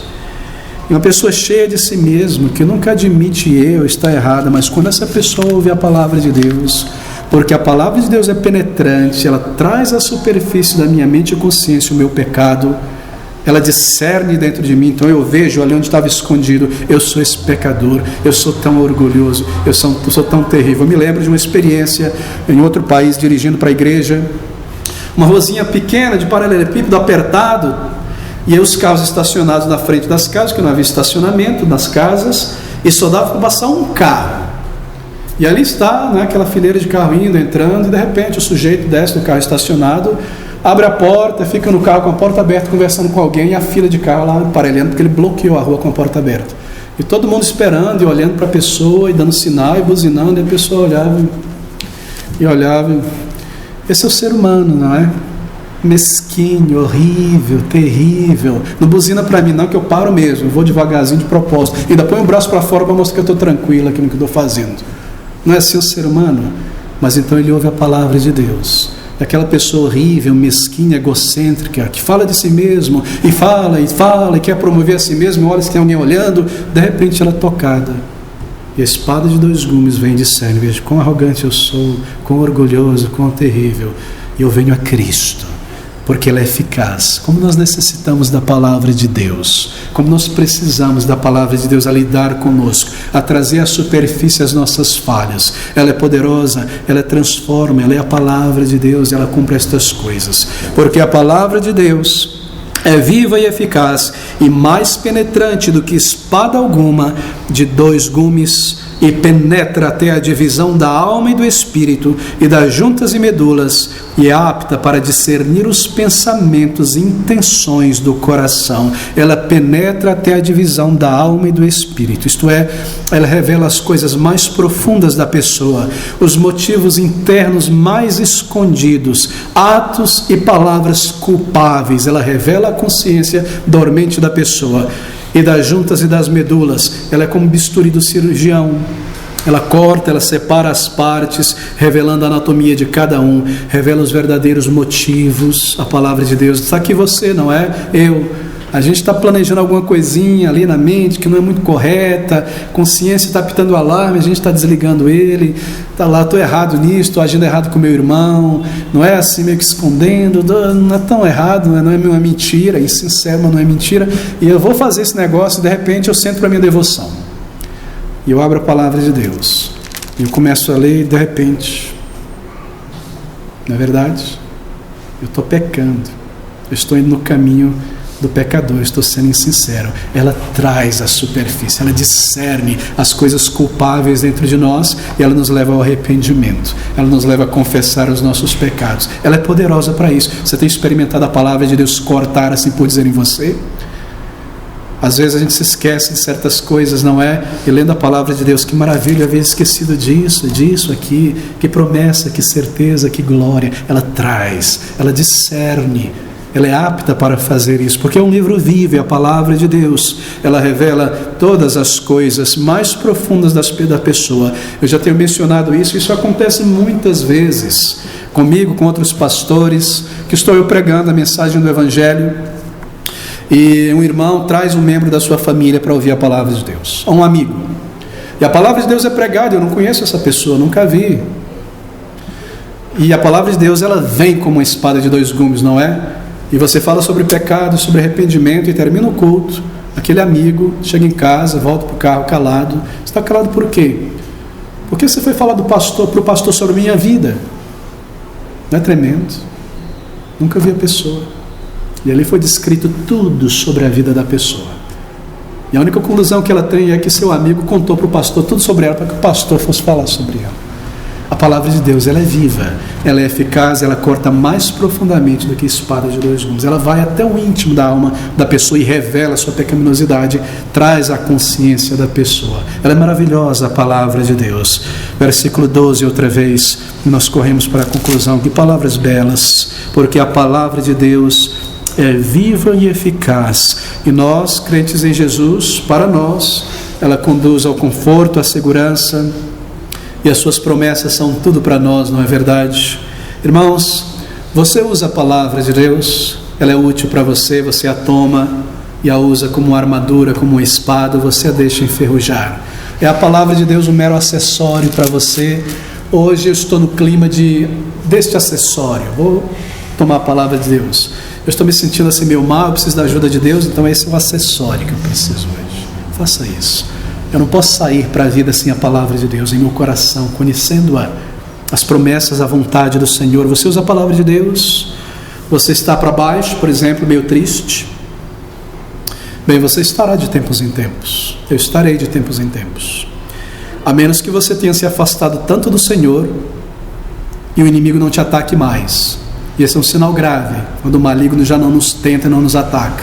E uma pessoa cheia de si mesma, que nunca admite eu está errada, mas quando essa pessoa ouve a palavra de Deus, porque a palavra de Deus é penetrante, ela traz à superfície da minha mente e consciência o meu pecado, ela discerne dentro de mim. Então eu vejo ali onde estava escondido, eu sou esse pecador, eu sou tão orgulhoso, eu sou tão terrível. Eu me lembro de uma experiência em outro país, dirigindo para a igreja, uma ruazinha pequena de paralelepípedo apertado, e aí os carros estacionados na frente das casas, que não havia estacionamento nas casas, e só dava para passar um carro. E ali está, né, aquela fileira de carro indo, entrando, e de repente o sujeito desce do carro estacionado, abre a porta, fica no carro com a porta aberta, conversando com alguém, e a fila de carro lá parelhando, porque ele bloqueou a rua com a porta aberta. E todo mundo esperando e olhando para a pessoa, e dando sinal, e buzinando, e a pessoa olhava. Esse é o ser humano, não é? Mesquinho, horrível, terrível. Não buzina para mim não, que eu paro mesmo, eu vou devagarzinho de propósito, ainda põe o braço para fora para mostrar que eu estou tranquilo aqui no que eu estou fazendo. Não é assim o ser humano? Mas então ele ouve a palavra de Deus. Aquela pessoa horrível, mesquinha, egocêntrica, que fala de si mesmo, e fala, e quer promover a si mesmo, e olha se tem alguém olhando, de repente ela é tocada. E a espada de dois gumes vem e discerne, veja quão arrogante eu sou, quão orgulhoso, quão terrível. E eu venho a Cristo, porque ela é eficaz. Como nós necessitamos da palavra de Deus, como nós precisamos da palavra de Deus a lidar conosco, a trazer à superfície as nossas falhas. Ela é poderosa, ela transforma, ela é a palavra de Deus, ela cumpre estas coisas. Porque a palavra de Deus é viva e eficaz e mais penetrante do que espada alguma de dois gumes, e penetra até a divisão da alma e do espírito e das juntas e medulas, e é apta para discernir os pensamentos e intenções do coração. Ela penetra até a divisão da alma e do espírito, isto é, ela revela as coisas mais profundas da pessoa, os motivos internos mais escondidos, atos e palavras culpáveis. Ela revela a consciência dormente da pessoa. E das juntas e das medulas, ela é como bisturi do cirurgião. Ela corta, ela separa as partes, revelando a anatomia de cada um, revela os verdadeiros motivos. A palavra de Deus está aqui, você, não é? Eu. A gente está planejando alguma coisinha ali na mente que não é muito correta, consciência está pitando o alarme, a gente está desligando ele, está lá, estou errado nisso, estou agindo errado com meu irmão, não é assim, meio que escondendo, não é tão errado, não é uma mentira, insincero, mas não é mentira, e eu vou fazer esse negócio, e de repente eu sento para a minha devoção, e eu abro a palavra de Deus, e eu começo a ler, e de repente, não é verdade? Eu estou pecando, eu estou indo no caminho do pecador, estou sendo insincero. Ela traz a superfície, ela discerne as coisas culpáveis dentro de nós, e ela nos leva ao arrependimento, ela nos leva a confessar os nossos pecados. Ela é poderosa para isso. Você tem experimentado a palavra de Deus cortar, assim por dizer, em você? Às vezes a gente se esquece de certas coisas, não é? E lendo a palavra de Deus, que maravilha, eu havia esquecido disso aqui, que promessa, que certeza, que glória. Ela traz, ela discerne, ela é apta para fazer isso, porque é um livro vivo, é a palavra de Deus. Ela revela todas as coisas mais profundas da pessoa. Eu já tenho mencionado isso acontece muitas vezes comigo, com outros pastores, que estou eu pregando a mensagem do Evangelho, e um irmão traz um membro da sua família para ouvir a palavra de Deus, ou um amigo, e a palavra de Deus é pregada, eu não conheço essa pessoa, nunca vi, e a palavra de Deus, ela vem como uma espada de dois gumes, não é? E você fala sobre pecado, sobre arrependimento, e termina o culto, aquele amigo chega em casa, volta para o carro calado. Você está calado por quê? Porque você foi falar para o pastor sobre a minha vida. Não é tremendo? Nunca vi a pessoa, e ali foi descrito tudo sobre a vida da pessoa, e a única conclusão que ela tem é que seu amigo contou para o pastor tudo sobre ela, para que o pastor fosse falar sobre ela. A palavra de Deus, ela é viva, ela é eficaz, ela corta mais profundamente do que espada de dois gumes. Ela vai até o íntimo da alma da pessoa e revela a sua pecaminosidade, traz a consciência da pessoa. Ela é maravilhosa, a palavra de Deus. Versículo 12, outra vez, nós corremos para a conclusão. Que palavras belas, porque a palavra de Deus é viva e eficaz, e nós, crentes em Jesus, para nós, ela conduz ao conforto, à segurança, e as suas promessas são tudo para nós, não é verdade? Irmãos, você usa a palavra de Deus, ela é útil para você, você a toma e a usa como uma armadura, como uma espada, você a deixa enferrujar. É a palavra de Deus um mero acessório para você? Hoje eu estou no clima deste acessório, vou tomar a palavra de Deus. eu estou me sentindo assim meio mal, eu preciso da ajuda de Deus, então esse é o acessório que eu preciso hoje. Faça isso. Eu não posso sair para a vida sem a palavra de Deus em meu coração, conhecendo-a, as promessas, a vontade do Senhor. Você usa a palavra de Deus, você está para baixo, por exemplo, meio triste. Bem, você estará de tempos em tempos. Eu estarei de tempos em tempos. A menos que você tenha se afastado tanto do Senhor e o inimigo não te ataque mais. E esse é um sinal grave, quando o maligno já não nos tenta e não nos ataca.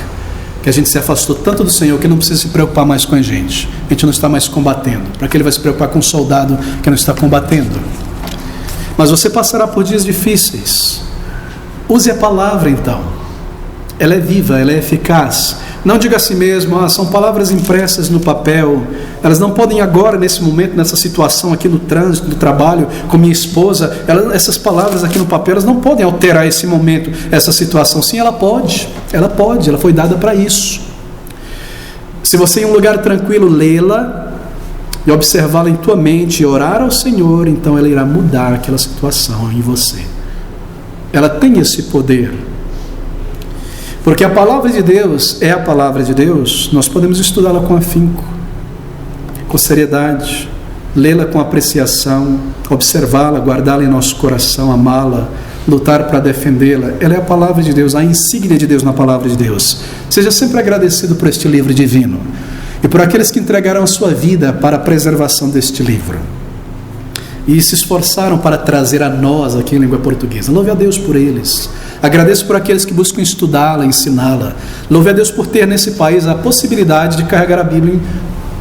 Que a gente se afastou tanto do Senhor que não precisa se preocupar mais com a gente. A gente não está mais combatendo. Para que ele vai se preocupar com um soldado que não está combatendo? Mas você passará por dias difíceis. Use a palavra então. Ela é viva, ela é eficaz. Não diga a si mesmo, são palavras impressas no papel. Elas não podem agora, nesse momento, nessa situação aqui no trânsito, no trabalho, com minha esposa, essas palavras aqui no papel, elas não podem alterar esse momento, essa situação. Sim, ela pode, ela foi dada para isso. Se você em um lugar tranquilo lê-la e observá-la em tua mente e orar ao Senhor, então ela irá mudar aquela situação em você. Ela tem esse poder. Porque a palavra de Deus é a palavra de Deus, nós podemos estudá-la com afinco, com seriedade, lê-la com apreciação, observá-la, guardá-la em nosso coração, amá-la, lutar para defendê-la. Ela é a palavra de Deus, a insígnia de Deus na palavra de Deus. Seja sempre agradecido por este livro divino e por aqueles que entregaram a sua vida para a preservação deste livro e se esforçaram para trazer a nós aqui em língua portuguesa. Louve a Deus por eles. Agradeço por aqueles que buscam estudá-la, ensiná-la. Louve a Deus por ter nesse país a possibilidade de carregar a Bíblia em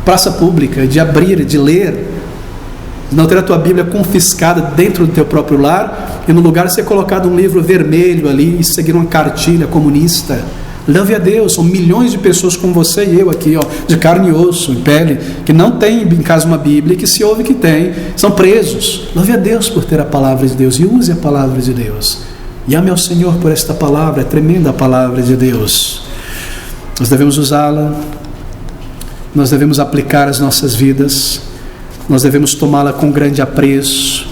praça pública, de abrir, de ler, de não ter a tua Bíblia confiscada dentro do teu próprio lar e no lugar de ser colocado um livro vermelho ali e seguir uma cartilha comunista. Louve a Deus, são milhões de pessoas como você e eu aqui, de carne e osso, em pele, que não tem em casa uma Bíblia, que se ouve que tem, são presos. Louve a Deus por ter a palavra de Deus e use a palavra de Deus. E ame ao Senhor por esta palavra, é tremenda a palavra de Deus. Nós devemos usá-la, nós devemos aplicar as nossas vidas, nós devemos tomá-la com grande apreço.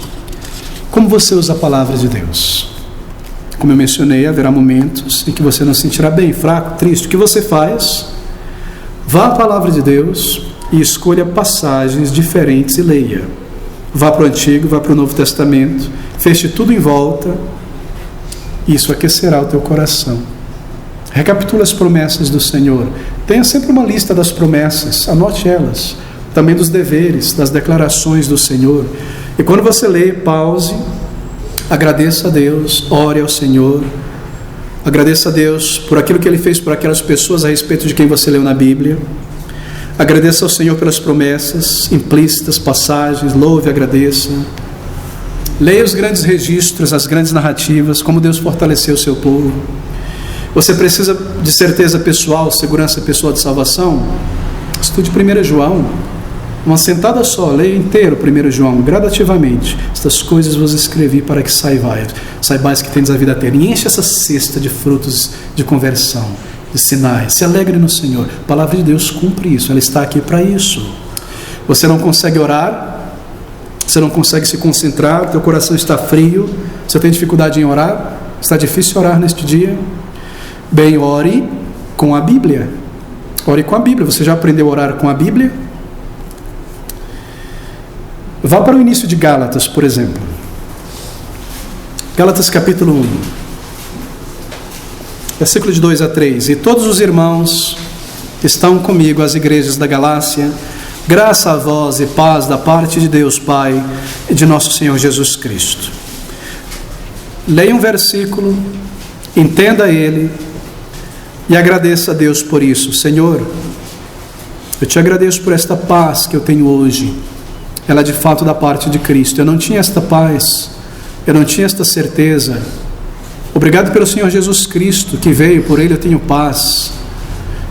Como você usa a palavra de Deus? Como eu mencionei, haverá momentos em que você não se sentirá bem, fraco, triste. O que você faz? Vá à palavra de Deus e escolha passagens diferentes e leia. Vá para o Antigo, vá para o Novo Testamento, feche tudo em volta. Isso aquecerá o teu coração. Recapitula as promessas do Senhor. Tenha sempre uma lista das promessas, anote elas. Também dos deveres, das declarações do Senhor. E quando você lê, pause, agradeça a Deus, ore ao Senhor. Agradeça a Deus por aquilo que Ele fez por aquelas pessoas a respeito de quem você leu na Bíblia. Agradeça ao Senhor pelas promessas implícitas, passagens, louve e agradeça. Leia os grandes registros, as grandes narrativas, como Deus fortaleceu o seu povo. Você precisa de certeza pessoal, segurança pessoal de salvação? Estude 1 João. Uma sentada só, leia inteiro 1 João, gradativamente. Estas coisas vos escrevi para que saibais que tendes a vida eterna. E enche essa cesta de frutos de conversão, de sinais. Se alegre no Senhor. A palavra de Deus cumpre isso, ela está aqui para isso. Você não consegue orar? Você não consegue se concentrar, teu coração está frio, você tem dificuldade em orar, está difícil orar neste dia? Bem, ore com a Bíblia. Ore com a Bíblia. Você já aprendeu a orar com a Bíblia? Vá para o início de Gálatas, por exemplo. Gálatas capítulo 1, versículo de 2 a 3. E todos os irmãos estão comigo, as igrejas da Galácia. Graça a vós e paz da parte de Deus Pai e de nosso Senhor Jesus Cristo. Leia um versículo, entenda ele e agradeça a Deus por isso. Senhor, eu te agradeço por esta paz que eu tenho hoje. Ela é de fato da parte de Cristo. Eu não tinha esta paz, eu não tinha esta certeza. Obrigado pelo Senhor Jesus Cristo que veio, por Ele eu tenho paz.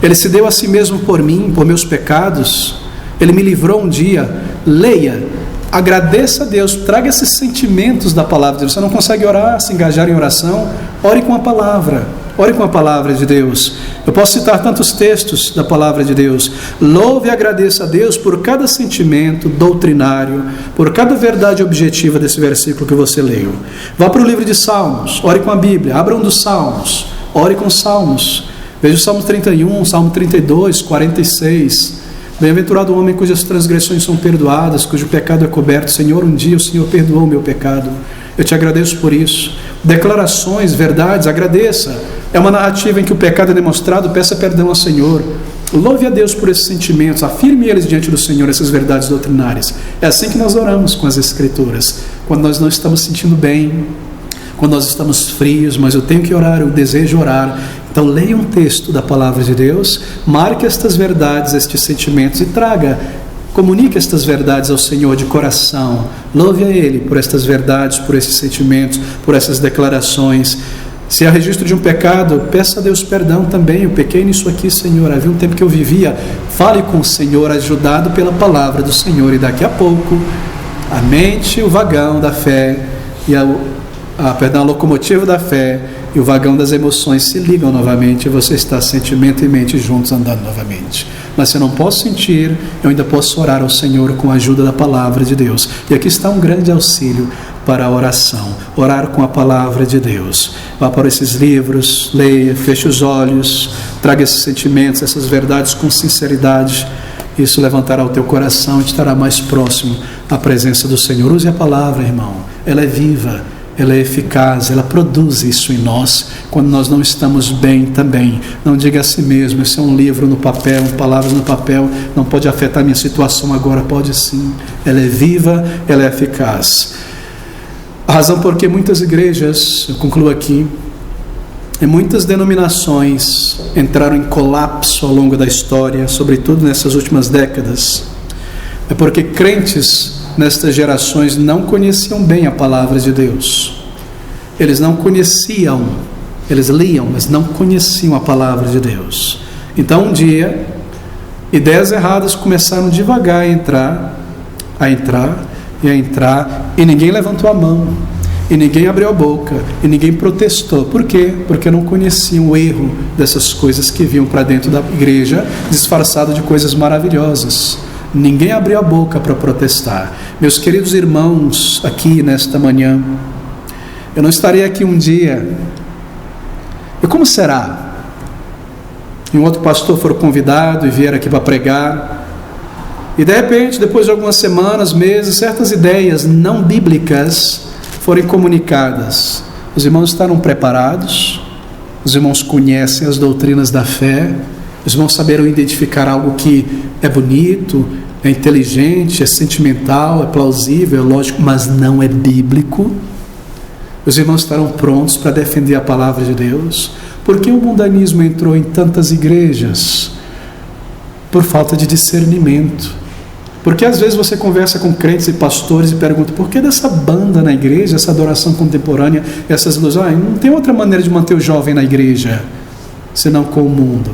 Ele se deu a si mesmo por mim, por meus pecados. Ele me livrou um dia. Leia, agradeça a Deus, traga esses sentimentos da palavra de Deus. Você não consegue orar, se engajar em oração? Ore com a palavra, ore com a palavra de Deus. Eu posso citar tantos textos da palavra de Deus. Louve e agradeça a Deus por cada sentimento doutrinário, por cada verdade objetiva desse versículo que você leu. Vá para o livro de Salmos, ore com a Bíblia, abra um dos Salmos, ore com salmos. Veja o Salmo 31, Salmo 32, 46. Bem-aventurado o homem cujas transgressões são perdoadas, cujo pecado é coberto. Senhor, um dia o Senhor perdoou o meu pecado. Eu te agradeço por isso. Declarações, verdades, agradeça. É uma narrativa em que o pecado é demonstrado, peça perdão ao Senhor. Louve a Deus por esses sentimentos, afirme eles diante do Senhor, essas verdades doutrinárias. É assim que nós oramos com as Escrituras, quando nós não estamos sentindo bem, quando nós estamos frios, mas eu tenho que orar, eu desejo orar. Então leia um texto da Palavra de Deus, marque estas verdades, estes sentimentos e comunique estas verdades ao Senhor de coração. Louve a Ele por estas verdades, por esses sentimentos, por essas declarações. Se há registro de um pecado, peça a Deus perdão também. Eu pequei nisso aqui, Senhor. Havia um tempo que eu vivia. Fale com o Senhor, ajudado pela palavra do Senhor. E daqui a pouco, a mente, o vagão da fé e a locomotiva da fé e o vagão das emoções se ligam novamente. E você está sentimento e mente juntos andando novamente. Mas se eu não posso sentir, eu ainda posso orar ao Senhor com a ajuda da palavra de Deus. E aqui está um grande auxílio para a oração, orar com a palavra de Deus. Vá para esses livros, leia, feche os olhos, traga esses sentimentos, essas verdades com sinceridade. Isso levantará o teu coração e te estará mais próximo à presença do Senhor. Use a palavra, irmão, ela é viva, ela é eficaz, ela produz isso em nós, quando nós não estamos bem também. Não diga a si mesmo, esse é um livro no papel, palavras no papel, não pode afetar a minha situação agora. Pode sim, ela é viva, ela é eficaz. A razão por que muitas igrejas, eu concluo aqui, e muitas denominações entraram em colapso ao longo da história, sobretudo nessas últimas décadas, é porque crentes nestas gerações não conheciam bem a palavra de Deus. Eles não conheciam, eles liam, mas não conheciam a palavra de Deus. Então um dia, ideias erradas começaram devagar a entrar, e ninguém levantou a mão, e ninguém abriu a boca, e ninguém protestou. Por quê? Porque não conheciam o erro dessas coisas que vinham para dentro da igreja, disfarçado de coisas maravilhosas. Ninguém abriu a boca para protestar. Meus queridos irmãos, aqui nesta manhã, eu não estarei aqui um dia, e como será? E um outro pastor for convidado e vier aqui para pregar, e de repente, depois de algumas semanas, meses, certas ideias não bíblicas forem comunicadas. Os irmãos estarão preparados, os irmãos conhecem as doutrinas da fé, os irmãos saberão identificar algo que é bonito, é inteligente, é sentimental, é plausível, é lógico, mas não é bíblico. Os irmãos estarão prontos para defender a palavra de Deus. Por que o mundanismo entrou em tantas igrejas? Por falta de discernimento. Porque às vezes você conversa com crentes e pastores e pergunta: por que dessa banda na igreja, essa adoração contemporânea, essas ilusões? Não tem outra maneira de manter o jovem na igreja senão com o mundo.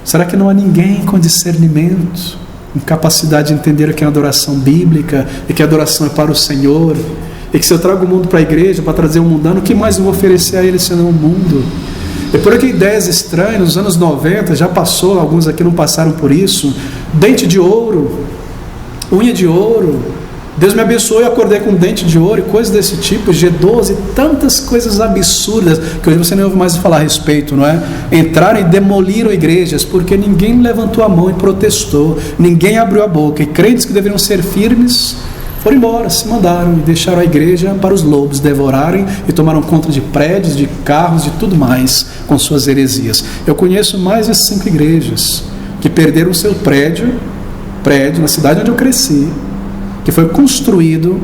Será que não há ninguém com discernimento, com capacidade de entender o que é adoração bíblica, e que a adoração é para o Senhor, e que se eu trago o mundo para a igreja para trazer um mundano, o que mais eu vou oferecer a ele senão o mundo? E por que ideias estranhas, nos anos 90, já passou, alguns aqui não passaram por isso, dente de ouro, unha de ouro, Deus me abençoou e acordei com dente de ouro e coisas desse tipo, G12, tantas coisas absurdas, que hoje você nem ouve mais falar a respeito, não é? Entraram e demoliram igrejas, porque ninguém levantou a mão e protestou, ninguém abriu a boca, e crentes que deveriam ser firmes, foram embora, se mandaram e deixaram a igreja para os lobos devorarem e tomaram conta de prédios, de carros, de tudo mais, com suas heresias. Eu conheço mais de 5 igrejas que perderam seu prédio na cidade onde eu cresci, que foi construído,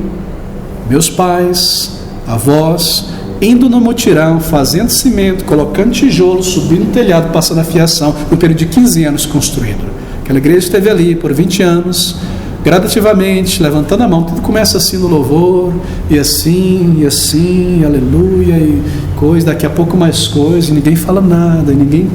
meus pais, avós, indo no mutirão, fazendo cimento, colocando tijolo, subindo no telhado, passando a fiação, no período de 15 anos construído. Aquela igreja esteve ali por 20 anos, gradativamente, levantando a mão. Tudo começa assim no louvor, e assim, aleluia, e coisa, daqui a pouco mais coisa, e ninguém fala nada, e ninguém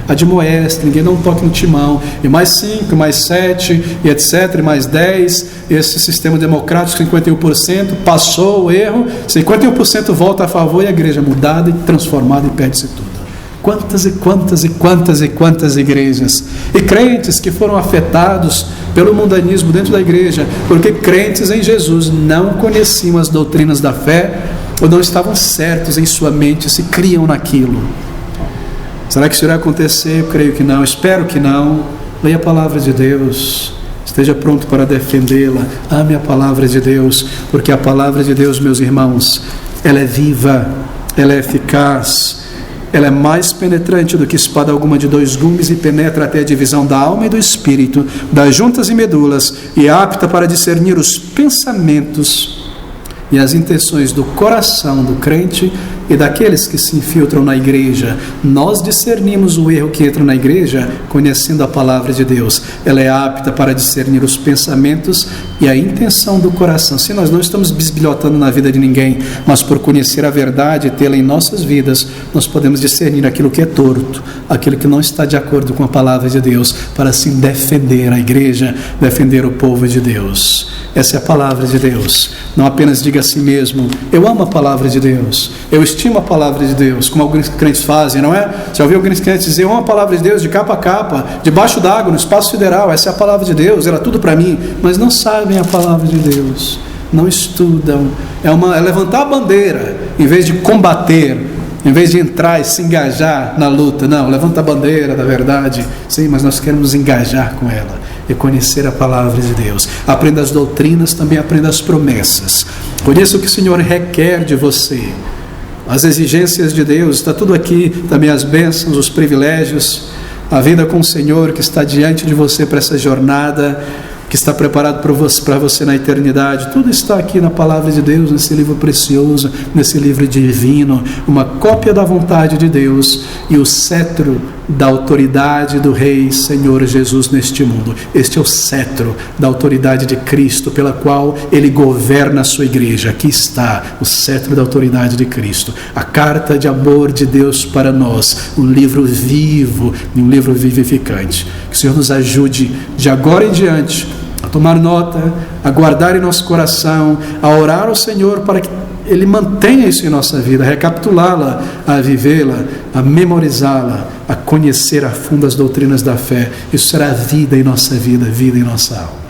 admoesta, ninguém dá um toque no timão, e mais 5, mais 7, e etc, e mais 10, esse sistema democrático, 51%, passou o erro, 51% volta a favor, e a igreja mudada e transformada, e perde-se tudo. Quantas e quantas e quantas e quantas igrejas, e crentes que foram afetados pelo mundanismo dentro da igreja, porque crentes em Jesus não conheciam as doutrinas da fé, ou não estavam certos em sua mente, se criam naquilo. Será que isso irá acontecer? Eu creio que não, espero que não. Leia a palavra de Deus, esteja pronto para defendê-la. Ame a palavra de Deus, porque a palavra de Deus, meus irmãos, ela é viva, ela é eficaz, ela é mais penetrante do que espada alguma de 2 gumes e penetra até a divisão da alma e do espírito, das juntas e medulas, e é apta para discernir os pensamentos e as intenções do coração do crente e daqueles que se infiltram na igreja. Nós discernimos o erro que entra na igreja conhecendo a palavra de Deus. Ela é apta para discernir os pensamentos e a intenção do coração. Se nós não estamos bisbilhotando na vida de ninguém, mas por conhecer a verdade e tê-la em nossas vidas, nós podemos discernir aquilo que é torto, aquilo que não está de acordo com a palavra de Deus, para assim defender a igreja, defender o povo de Deus. Essa é a palavra de Deus. Não apenas diga a si mesmo: eu amo a palavra de Deus, eu estimo a palavra de Deus, como alguns crentes fazem, não é? Já ouviu alguns crentes dizer: eu amo a palavra de Deus de capa a capa, debaixo d'água, no espaço sideral, essa é a palavra de Deus, era tudo para mim, mas não sabem a palavra de Deus, não estudam. É levantar a bandeira, em vez de combater, em vez de entrar e se engajar na luta. Não, levanta a bandeira da verdade, sim, mas nós queremos engajar com ela e conhecer a palavra de Deus. Aprenda as doutrinas, também aprenda as promessas. Conheça o que o Senhor requer de você, as exigências de Deus, está tudo aqui, também as bênçãos, os privilégios, a vida com o Senhor que está diante de você para essa jornada, que está preparado para você na eternidade. Tudo está aqui na palavra de Deus, nesse livro precioso, nesse livro divino, uma cópia da vontade de Deus e o cetro da autoridade do Rei Senhor Jesus neste mundo. Este é o cetro da autoridade de Cristo, pela qual Ele governa a sua igreja. Aqui está o cetro da autoridade de Cristo, a carta de amor de Deus para nós, um livro vivo e um livro vivificante. Que o Senhor nos ajude de agora em diante a tomar nota, a guardar em nosso coração, a orar ao Senhor para que Ele mantenha isso em nossa vida, a recapitulá-la, a vivê-la, a memorizá-la, a conhecer a fundo as doutrinas da fé. Isso será vida em nossa vida, vida em nossa alma.